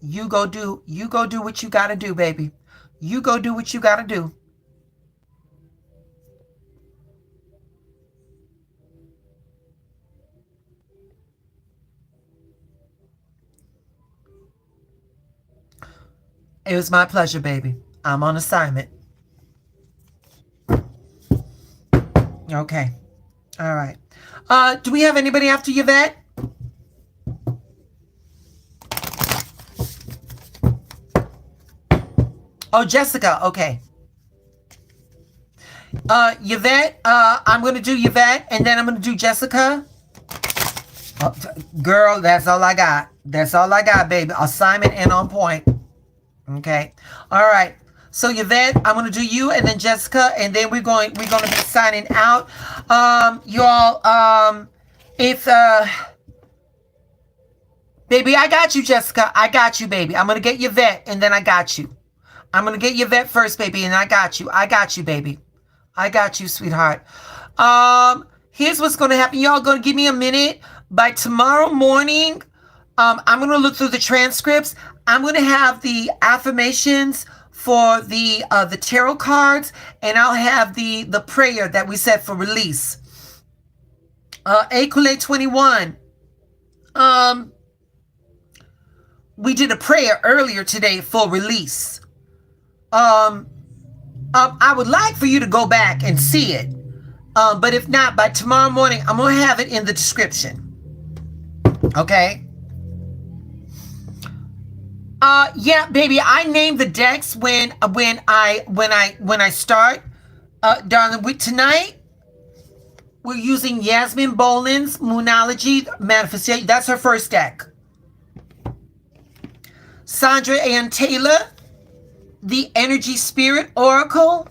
You go do what you gotta do, baby. You go do what you gotta do. It was my pleasure, baby. I'm on assignment. Okay. All right. Do we have anybody after Yvette? Oh, Jessica. Okay. Yvette. I'm gonna do Yvette, and then I'm gonna do Jessica. Oh, girl, that's all I got. That's all I got, baby. Assignment and on point. Okay. All right. So Yvette, I'm gonna do you, and then Jessica, and then we're gonna be signing out. Y'all. If baby, I got you, Jessica. I got you, baby. I'm gonna get Yvette, and then I got you. I'm gonna get Yvette first, baby, and I got you. I got you, baby. I got you, sweetheart. Here's what's gonna happen. Y'all gonna give me a minute. By tomorrow morning, I'm gonna look through the transcripts. I'm gonna have the affirmations for the tarot cards, and I'll have the prayer that we said for release. Ekule 21. We did a prayer earlier today for release. I would like for you to go back and see it. But if not, by tomorrow morning, I'm gonna have it in the description. Okay. Yeah, baby. I name the decks when I start. Darling, tonight we're using Yasmin Boland's Moonology Manifestation. That's her first deck. Sandra Ann Taylor, the Energy Spirit Oracle.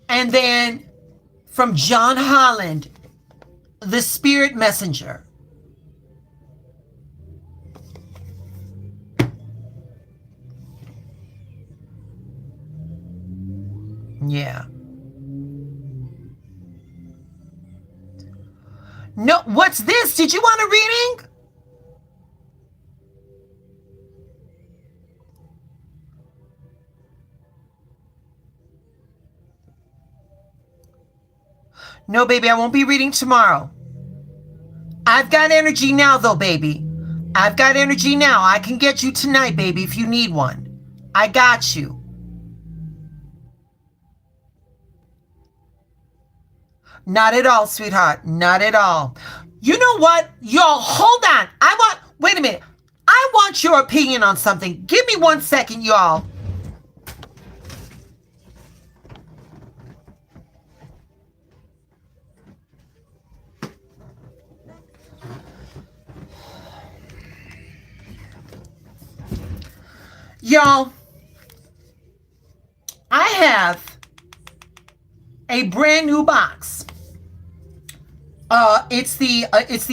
And then from John Holland, the Spirit Messenger. Yeah. No, what's this? Did you want a reading? No, baby, I won't be reading tomorrow. I've got energy now, though, baby. I've got energy now. I can get you tonight, baby, if you need one. I got you. Not at all, sweetheart. Not at all. You know what? Y'all, hold on. Wait a minute. I want your opinion on something. Give me 1 second, y'all. Y'all, I have a brand new box. It's the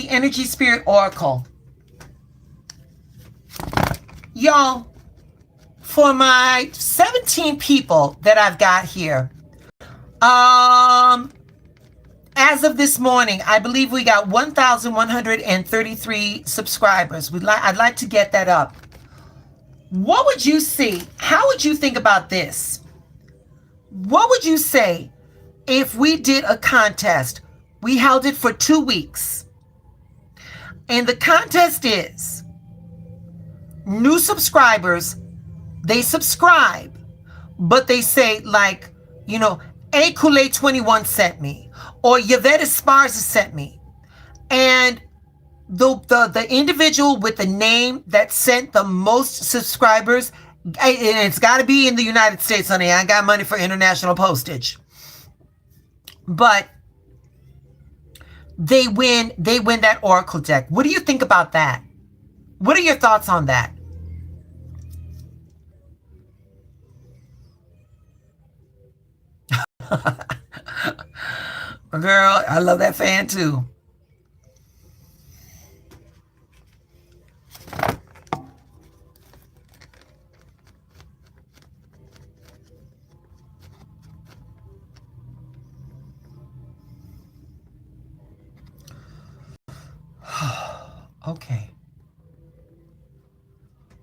Energy Spirit Oracle. Y'all, for my 17 people that I've got here, as of this morning, I believe we got 1,133 subscribers. I'd like to get that up. What would you see? How would you think about this? What would you say if we did a contest? We held it for 2 weeks. And the contest is new subscribers, they subscribe, but they say, like, you know, Ekule 21 sent me, or Yvette Esparza sent me. And the individual with the name that sent the most subscribers, and it's got to be in the United States, honey. I ain't got money for international postage. But they win that Oracle deck. What do you think about that? What are your thoughts on that? Girl, I love that fan too. Okay.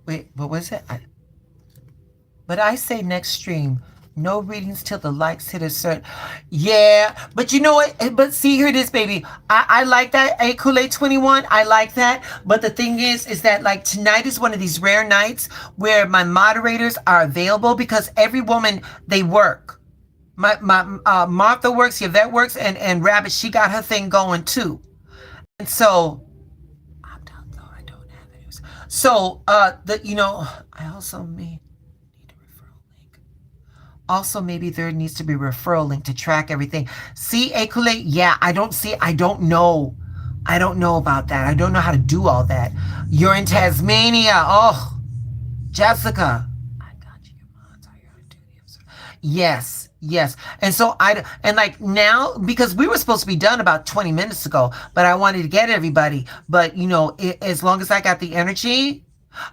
Wait, what was it? But I say next stream, no readings till the likes hit a certain. Yeah, but you know what? But see, here it is, baby. I like that. A Kool-Aid 21. I like that. But the thing is that like tonight is one of these rare nights where my moderators are available because every woman, they work. My Martha works, Yvette works, and Rabbit, she got her thing going too. And so I'm done though. I don't have it. So I also need a referral link. Also, maybe there needs to be a referral link to track everything. See, Ekulate? Yeah, I don't know. I don't know about that. I don't know how to do all that. You're in Tasmania. Oh, Jessica. I got you. Your mods are on duty. Yes, yes. And so like now, because we were supposed to be done about 20 minutes ago, but I wanted to get everybody. But, as long as I got the energy,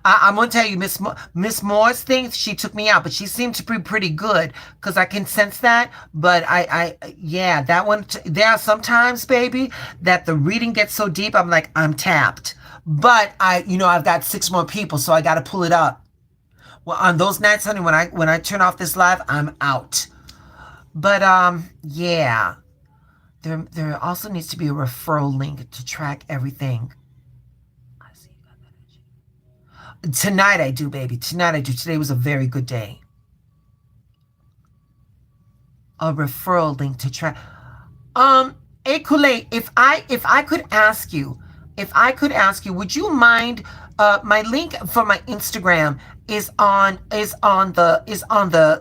I'm going to tell you, Miss Moore's thing, she took me out, but she seemed to be pretty good because I can sense that. But yeah, that one, there are sometimes, baby, that the reading gets so deep, I'm like, I'm tapped. But I've got 6 more people, so I got to pull it up. Well, on those nights, honey, when I turn off this live, I'm out. But yeah, there also needs to be a referral link to track everything. I see you got that energy. Tonight I do, baby. Tonight I do. Today was a very good day. A referral link to track. Ekule, if I could ask you, would you mind? My link for my Instagram is on the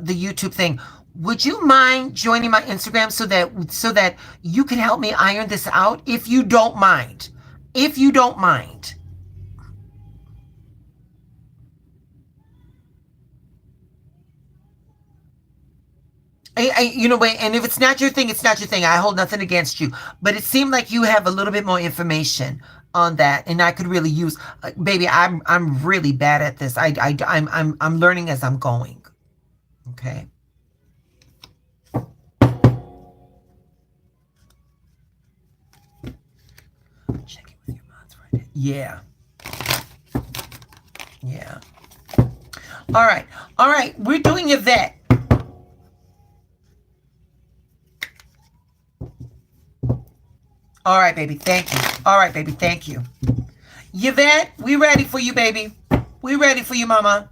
YouTube thing. Would you mind joining my Instagram so that you can help me iron this out, if you don't mind? If you don't mind. And if it's not your thing, it's not your thing. I hold nothing against you. But it seemed like you have a little bit more information on that, and I could really use, baby. I'm really bad at this. I'm learning as I'm going. Okay. Check it with your mods right. Yeah. Yeah. All right. We're doing Yvette. All right, baby. Thank you. All right, baby. Thank you. Yvette, we ready for you, baby. We ready for you, mama.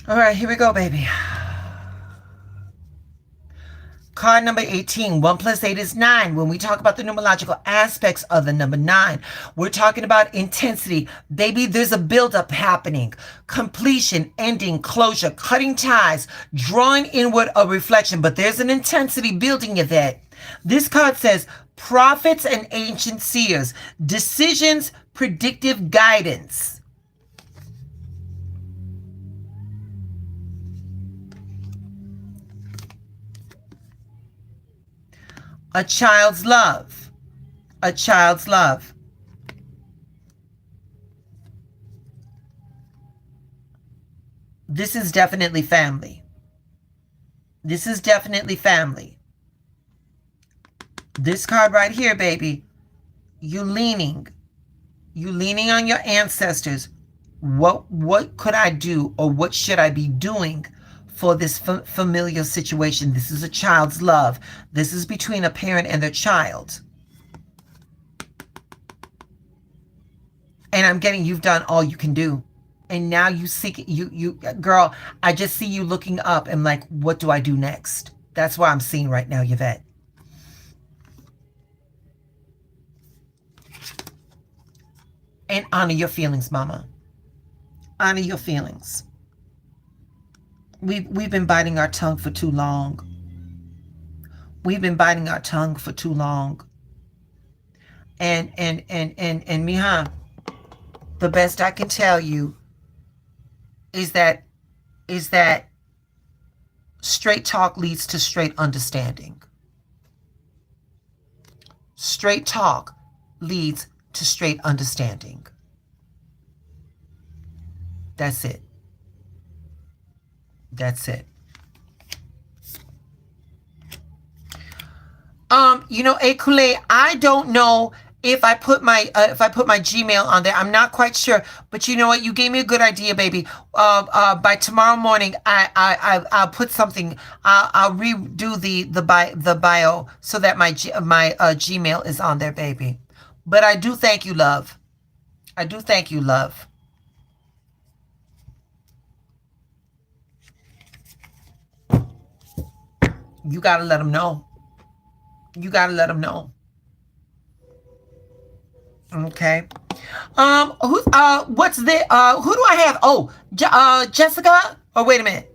All right, here we go, baby. Card number 18, 1 + 8 is 9. When we talk about the numerological aspects of the number 9, we're talking about intensity. Baby, there's a buildup happening. Completion, ending, closure, cutting ties, drawing inward a reflection. But there's an intensity building, Yvette. This card says, prophets and ancient seers, decisions, predictive guidance. A child's love. A child's love. This is definitely family. This is definitely family. This card right here, baby. You leaning on your ancestors. What could I do, or what should I be doing for this familial situation? This is a child's love. This is between a parent and their child. And I'm getting, you've done all you can do. And now you seek, you girl, I just see you looking up and like, what do I do next? That's what I'm seeing right now, Yvette. And honor your feelings, mama. Honor your feelings. We've been biting our tongue for too long. We've been biting our tongue for too long. And Miha, the best I can tell you is that straight talk leads to straight understanding. Straight talk leads to straight understanding. That's it. That's it. Ekule, I don't know if I put my Gmail on there. I'm not quite sure, but you know what? You gave me a good idea, baby. By tomorrow morning, I'll put something. I'll redo the bio so that my Gmail is on there, baby. But I do thank you, love. I do thank you, love. You gotta let them know. You gotta let them know. Okay. What's the who do I have? Oh, Jessica. Oh, wait a minute.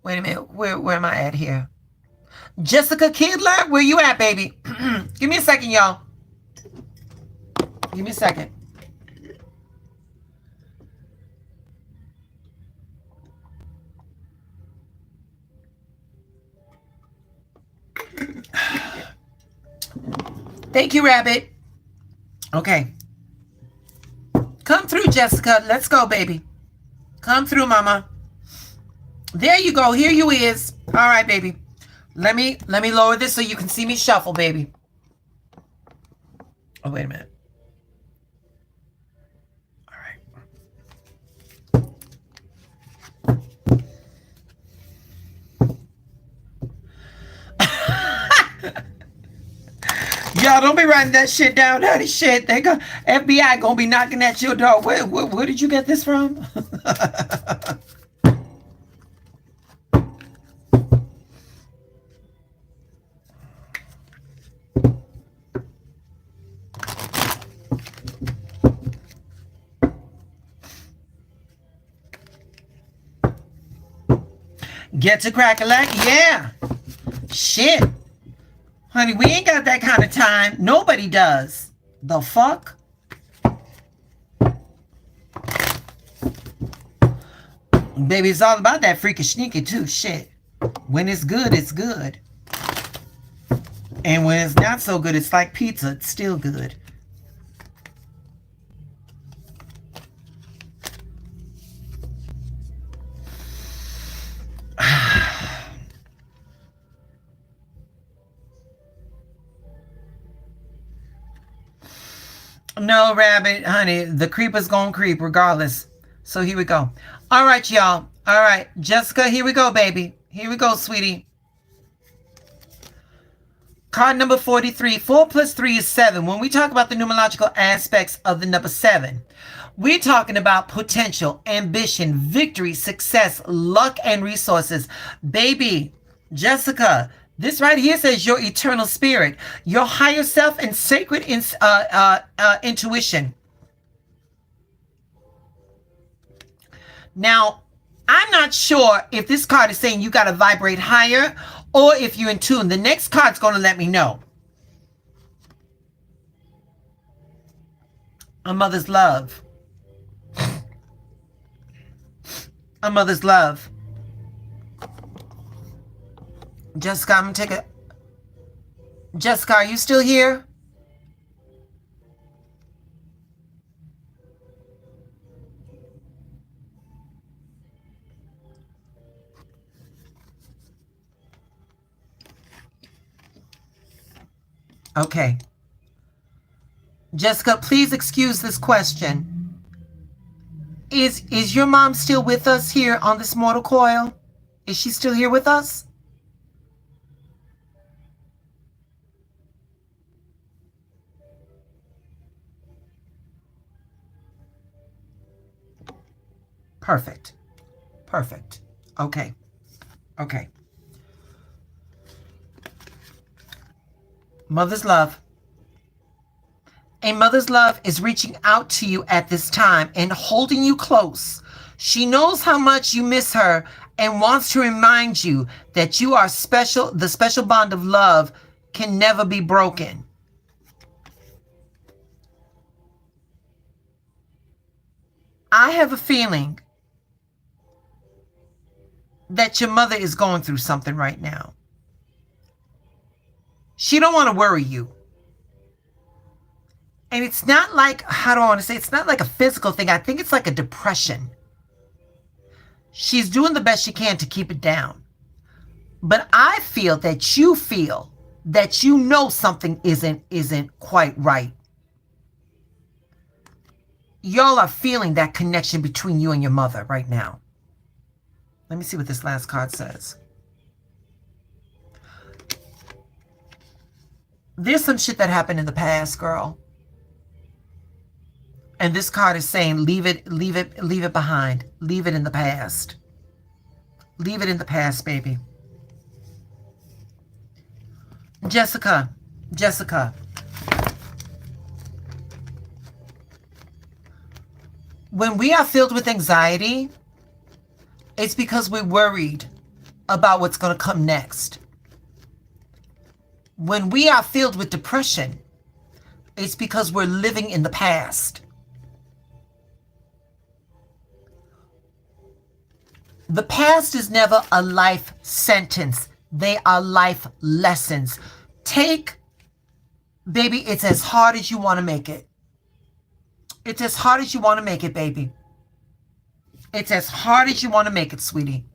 Where am I at here? Jessica Kidler, where you at, baby? Give me a second, y'all. Give me a second. Thank you, Rabbit. Okay. Come through, Jessica. Let's go, baby. Come through, mama. There you go. Here you is. All right, baby. Let me lower this so you can see me shuffle, baby. Oh, wait a minute. All right. Y'all don't be writing that shit down, dirty shit. They go FBI gonna be knocking at your door. Where did you get this from? Get to crack-a-lack? Yeah. Shit. Honey, we ain't got that kind of time. Nobody does. The fuck? Baby, it's all about that freaky sneaky too. Shit. When it's good, it's good. And when it's not so good, it's like pizza. It's still good. No, Rabbit, honey, the creeper's gonna creep regardless. So here we go. All right, y'all. All right, Jessica, here we go, baby. Here we go, sweetie. Card number 43. 4 plus 3 is 7. When we talk about the numerological aspects of the number 7, we're talking about potential, ambition, victory, success, luck, and resources. Baby, Jessica, this right here says your eternal spirit, your higher self, and sacred intuition. Now, I'm not sure if this card is saying you got to vibrate higher or if you're in tune. The next card's going to let me know. A mother's love. A mother's love. Jessica, I'm going to take a... Jessica, are you still here? Okay. Jessica, please excuse this question. Is your mom still with us here on this mortal coil? Is she still here with us? Perfect. Perfect. Okay. Okay. Mother's love. A mother's love is reaching out to you at this time and holding you close. She knows how much you miss her and wants to remind you that you are special. The special bond of love can never be broken. I have a feeling that your mother is going through something right now. She don't want to worry you. And it's not like, how do I want to say, it's not like a physical thing. I think it's like a depression. She's doing the best she can to keep it down. But I feel that you know something isn't quite right. Y'all are feeling that connection between you and your mother right now. Let me see what this last card says. There's some shit that happened in the past, girl. And this card is saying, leave it behind. Leave it in the past. Leave it in the past, baby. Jessica. When we are filled with anxiety, it's because we're worried about what's going to come next. When we are filled with depression, it's because we're living in the past. The past is never a life sentence. They are life lessons. Baby, it's as hard as you want to make it. It's as hard as you want to make it, baby. It's as hard as you want to make it, sweetie.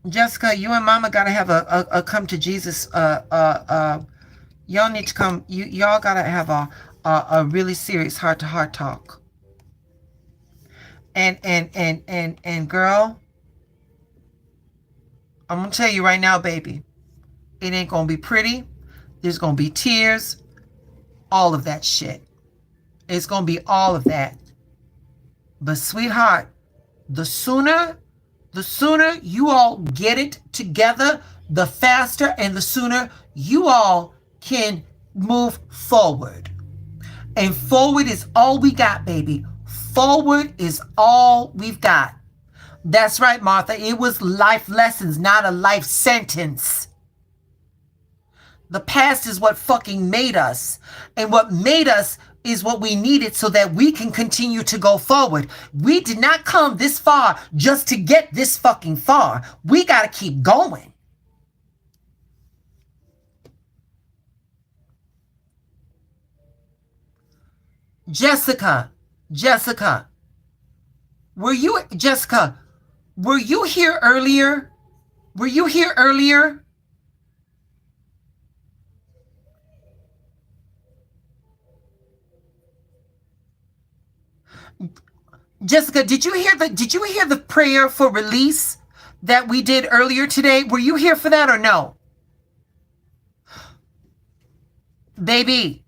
Jessica, you and Mama gotta have a come to Jesus. Y'all need to come. Y'all gotta have a really serious heart to heart talk. And girl, I'm gonna tell you right now, baby, it ain't gonna be pretty. There's gonna be tears, all of that shit. It's gonna be all of that. But sweetheart, the sooner you all get it together, the faster and the sooner you all can move forward. And forward is all we got, baby. Forward is all we've got. That's right, Martha. It was life lessons, not a life sentence. The past is what fucking made us. And what made us is what we needed so that we can continue to go forward. We did not come this far just to get this fucking far. We got to keep going. Jessica, were you here earlier? Were you here earlier? Jessica, did you hear the prayer for release that we did earlier today? Were you here for that or no? Baby,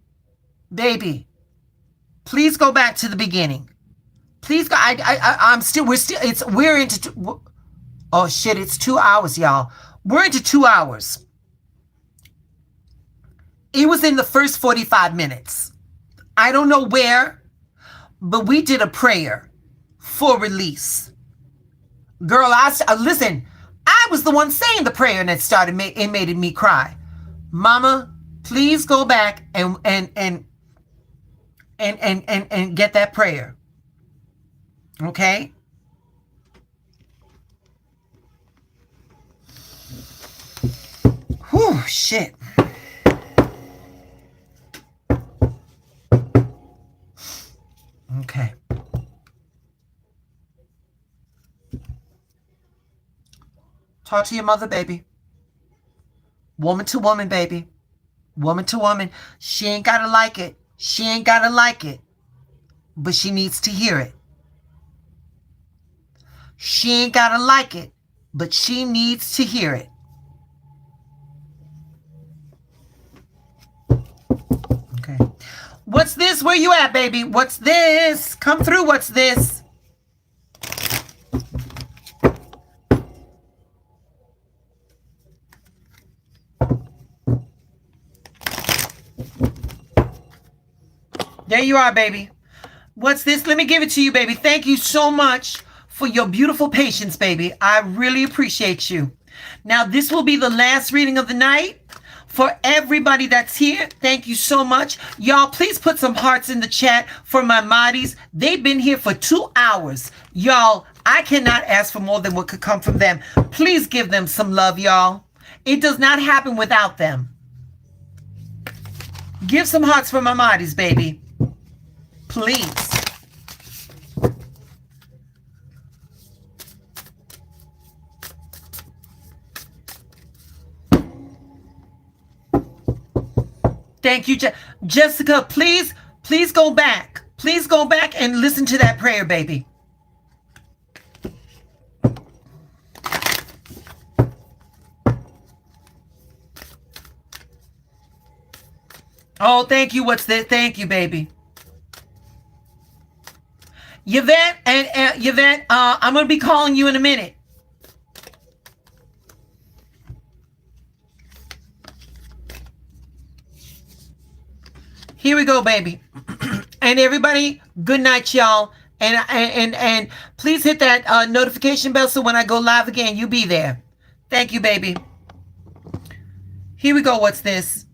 please go back to the beginning. Please go. We're into, oh shit, it's 2 hours, y'all. We're into 2 hours. It was in the first 45 minutes. I don't know where, but we did a prayer for release. Girl, listen, I was the one saying the prayer and it made me cry. Mama, please go back and get that prayer. Okay? Whew, shit. Okay. Talk to your mother, baby. Woman to woman, baby. Woman to woman. She ain't gotta like it. But she needs to hear it. She ain't gotta like it, but she needs to hear it. Okay. What's this? Where you at, baby? What's this? Come through. What's this? There you are, baby. What's this? Let me give it to you, baby. Thank you so much for your beautiful patience, baby. I really appreciate you. Now, this will be the last reading of the night. For everybody that's here, thank you so much. Y'all, please put some hearts in the chat for my Mahdi's. They've been here for 2 hours. Y'all, I cannot ask for more than what could come from them. Please give them some love, y'all. It does not happen without them. Give some hearts for my Mahdi's, baby. Please. Thank you, Jessica. Please go back. Please go back and listen to that prayer, baby. Oh, thank you. What's this? Thank you, baby. Yvette and Yvette, I'm going to be calling you in a minute. Here we go, baby. And everybody, good night, y'all. And please hit that notification bell so when I go live again, you be there. Thank you, baby. Here we go. What's this?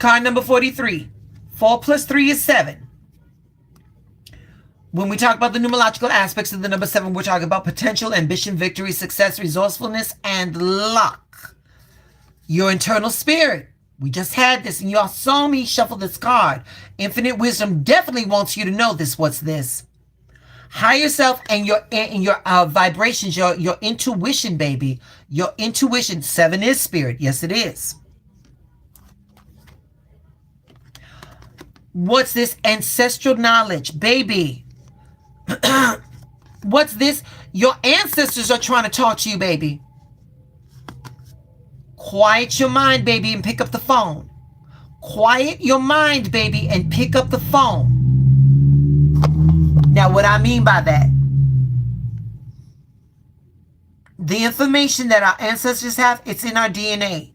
Card number 43. 4 plus 3 is 7. When we talk about the numerological aspects of the number 7, we're talking about potential, ambition, victory, success, resourcefulness, and luck. Your internal spirit. We just had this, and y'all saw me shuffle this card. Infinite wisdom definitely wants you to know this. What's this? Higher self and your vibrations, your intuition, baby. Your intuition. 7 is spirit. Yes, it is. What's this? Ancestral knowledge, baby. What's this? Your ancestors are trying to talk to you, baby. Quiet your mind, baby, and pick up the phone. Quiet your mind, baby, and pick up the phone. Now, what I mean by that, the information that our ancestors have, it's in our DNA.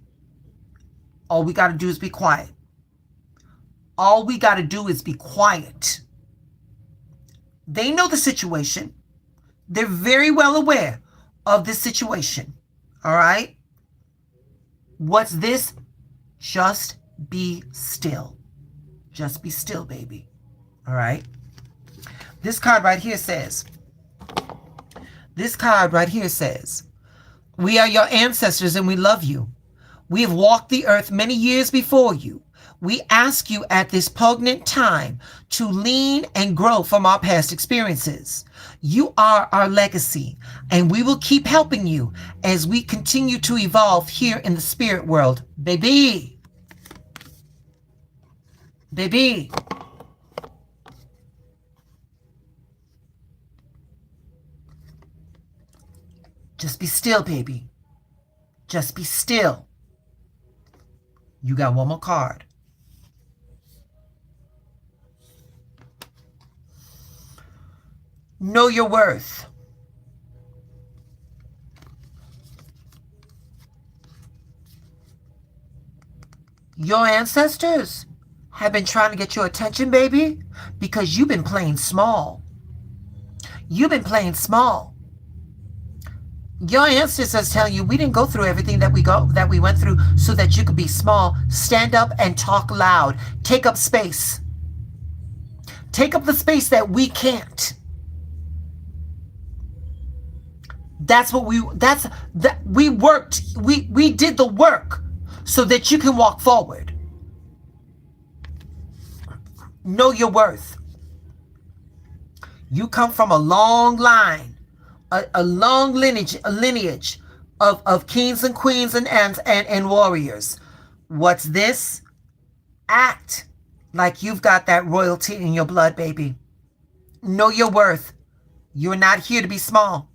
All we got to do is be quiet. All we got to do is be quiet. They know the situation. They're very well aware of this situation. All right? What's this? Just be still. Just be still, baby. All right? This card right here says, we are your ancestors and we love you. We have walked the earth many years before you. We ask you at this poignant time to lean and grow from our past experiences. You are our legacy, and we will keep helping you as we continue to evolve here in the spirit world. Baby. Baby. Just be still, baby. Just be still. You got one more card. Know your worth. Your ancestors have been trying to get your attention, baby, because you've been playing small. You've been playing small. Your ancestors tell you we didn't go through everything that we went through so that you could be small. Stand up and talk loud. Take up space. Take up the space that we can't. We worked, we did the work so that you can walk forward. Know your worth. You come from a long line, a long lineage of kings and queens and warriors. What's this? Act like you've got that royalty in your blood, baby. Know your worth. You're not here to be small.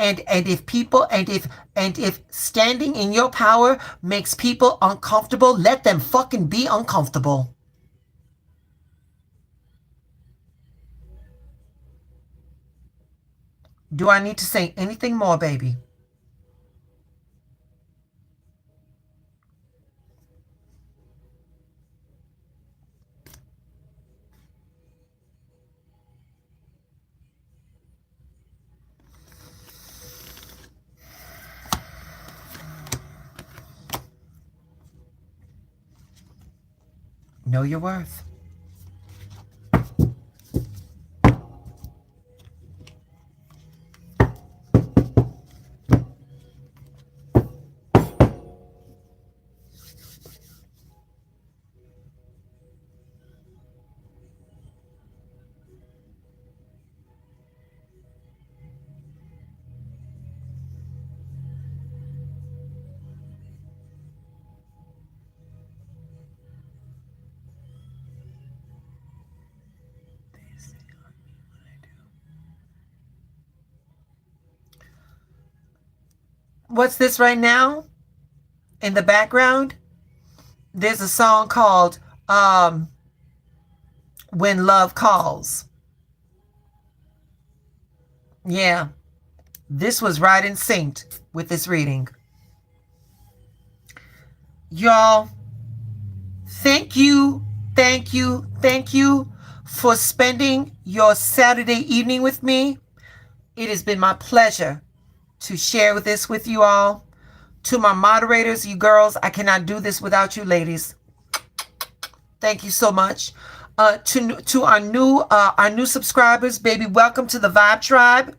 And if standing in your power makes people uncomfortable, let them fucking be uncomfortable. Do I need to say anything more, baby? Know your worth. What's this right now? In the background, there's a song called When Love Calls. Yeah, this was right in sync with this reading. Y'all, thank you for spending your Saturday evening with me. It has been my pleasure to share this with you all. To my moderators, you girls, I cannot do this without you ladies. Thank you so much. To our new subscribers, baby, welcome to the Vibe Tribe.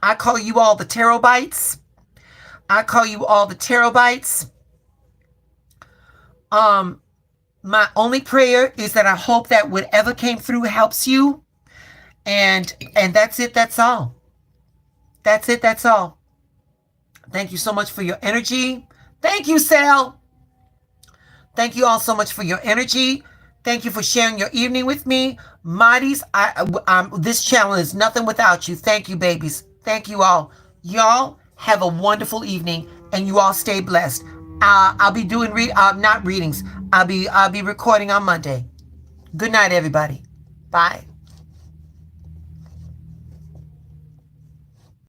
I call you all the Tarot Bites. My only prayer is that I hope that whatever came through helps you. And that's it. That's all. That's all. Thank you so much for your energy. Thank you, Sal. Thank you all so much for your energy. Thank you for sharing your evening with me. Mighties, this channel is nothing without you. Thank you, babies. Thank you all. Y'all have a wonderful evening, and you all stay blessed. I'll be doing not readings. I'll be recording on Monday. Good night, everybody. Bye.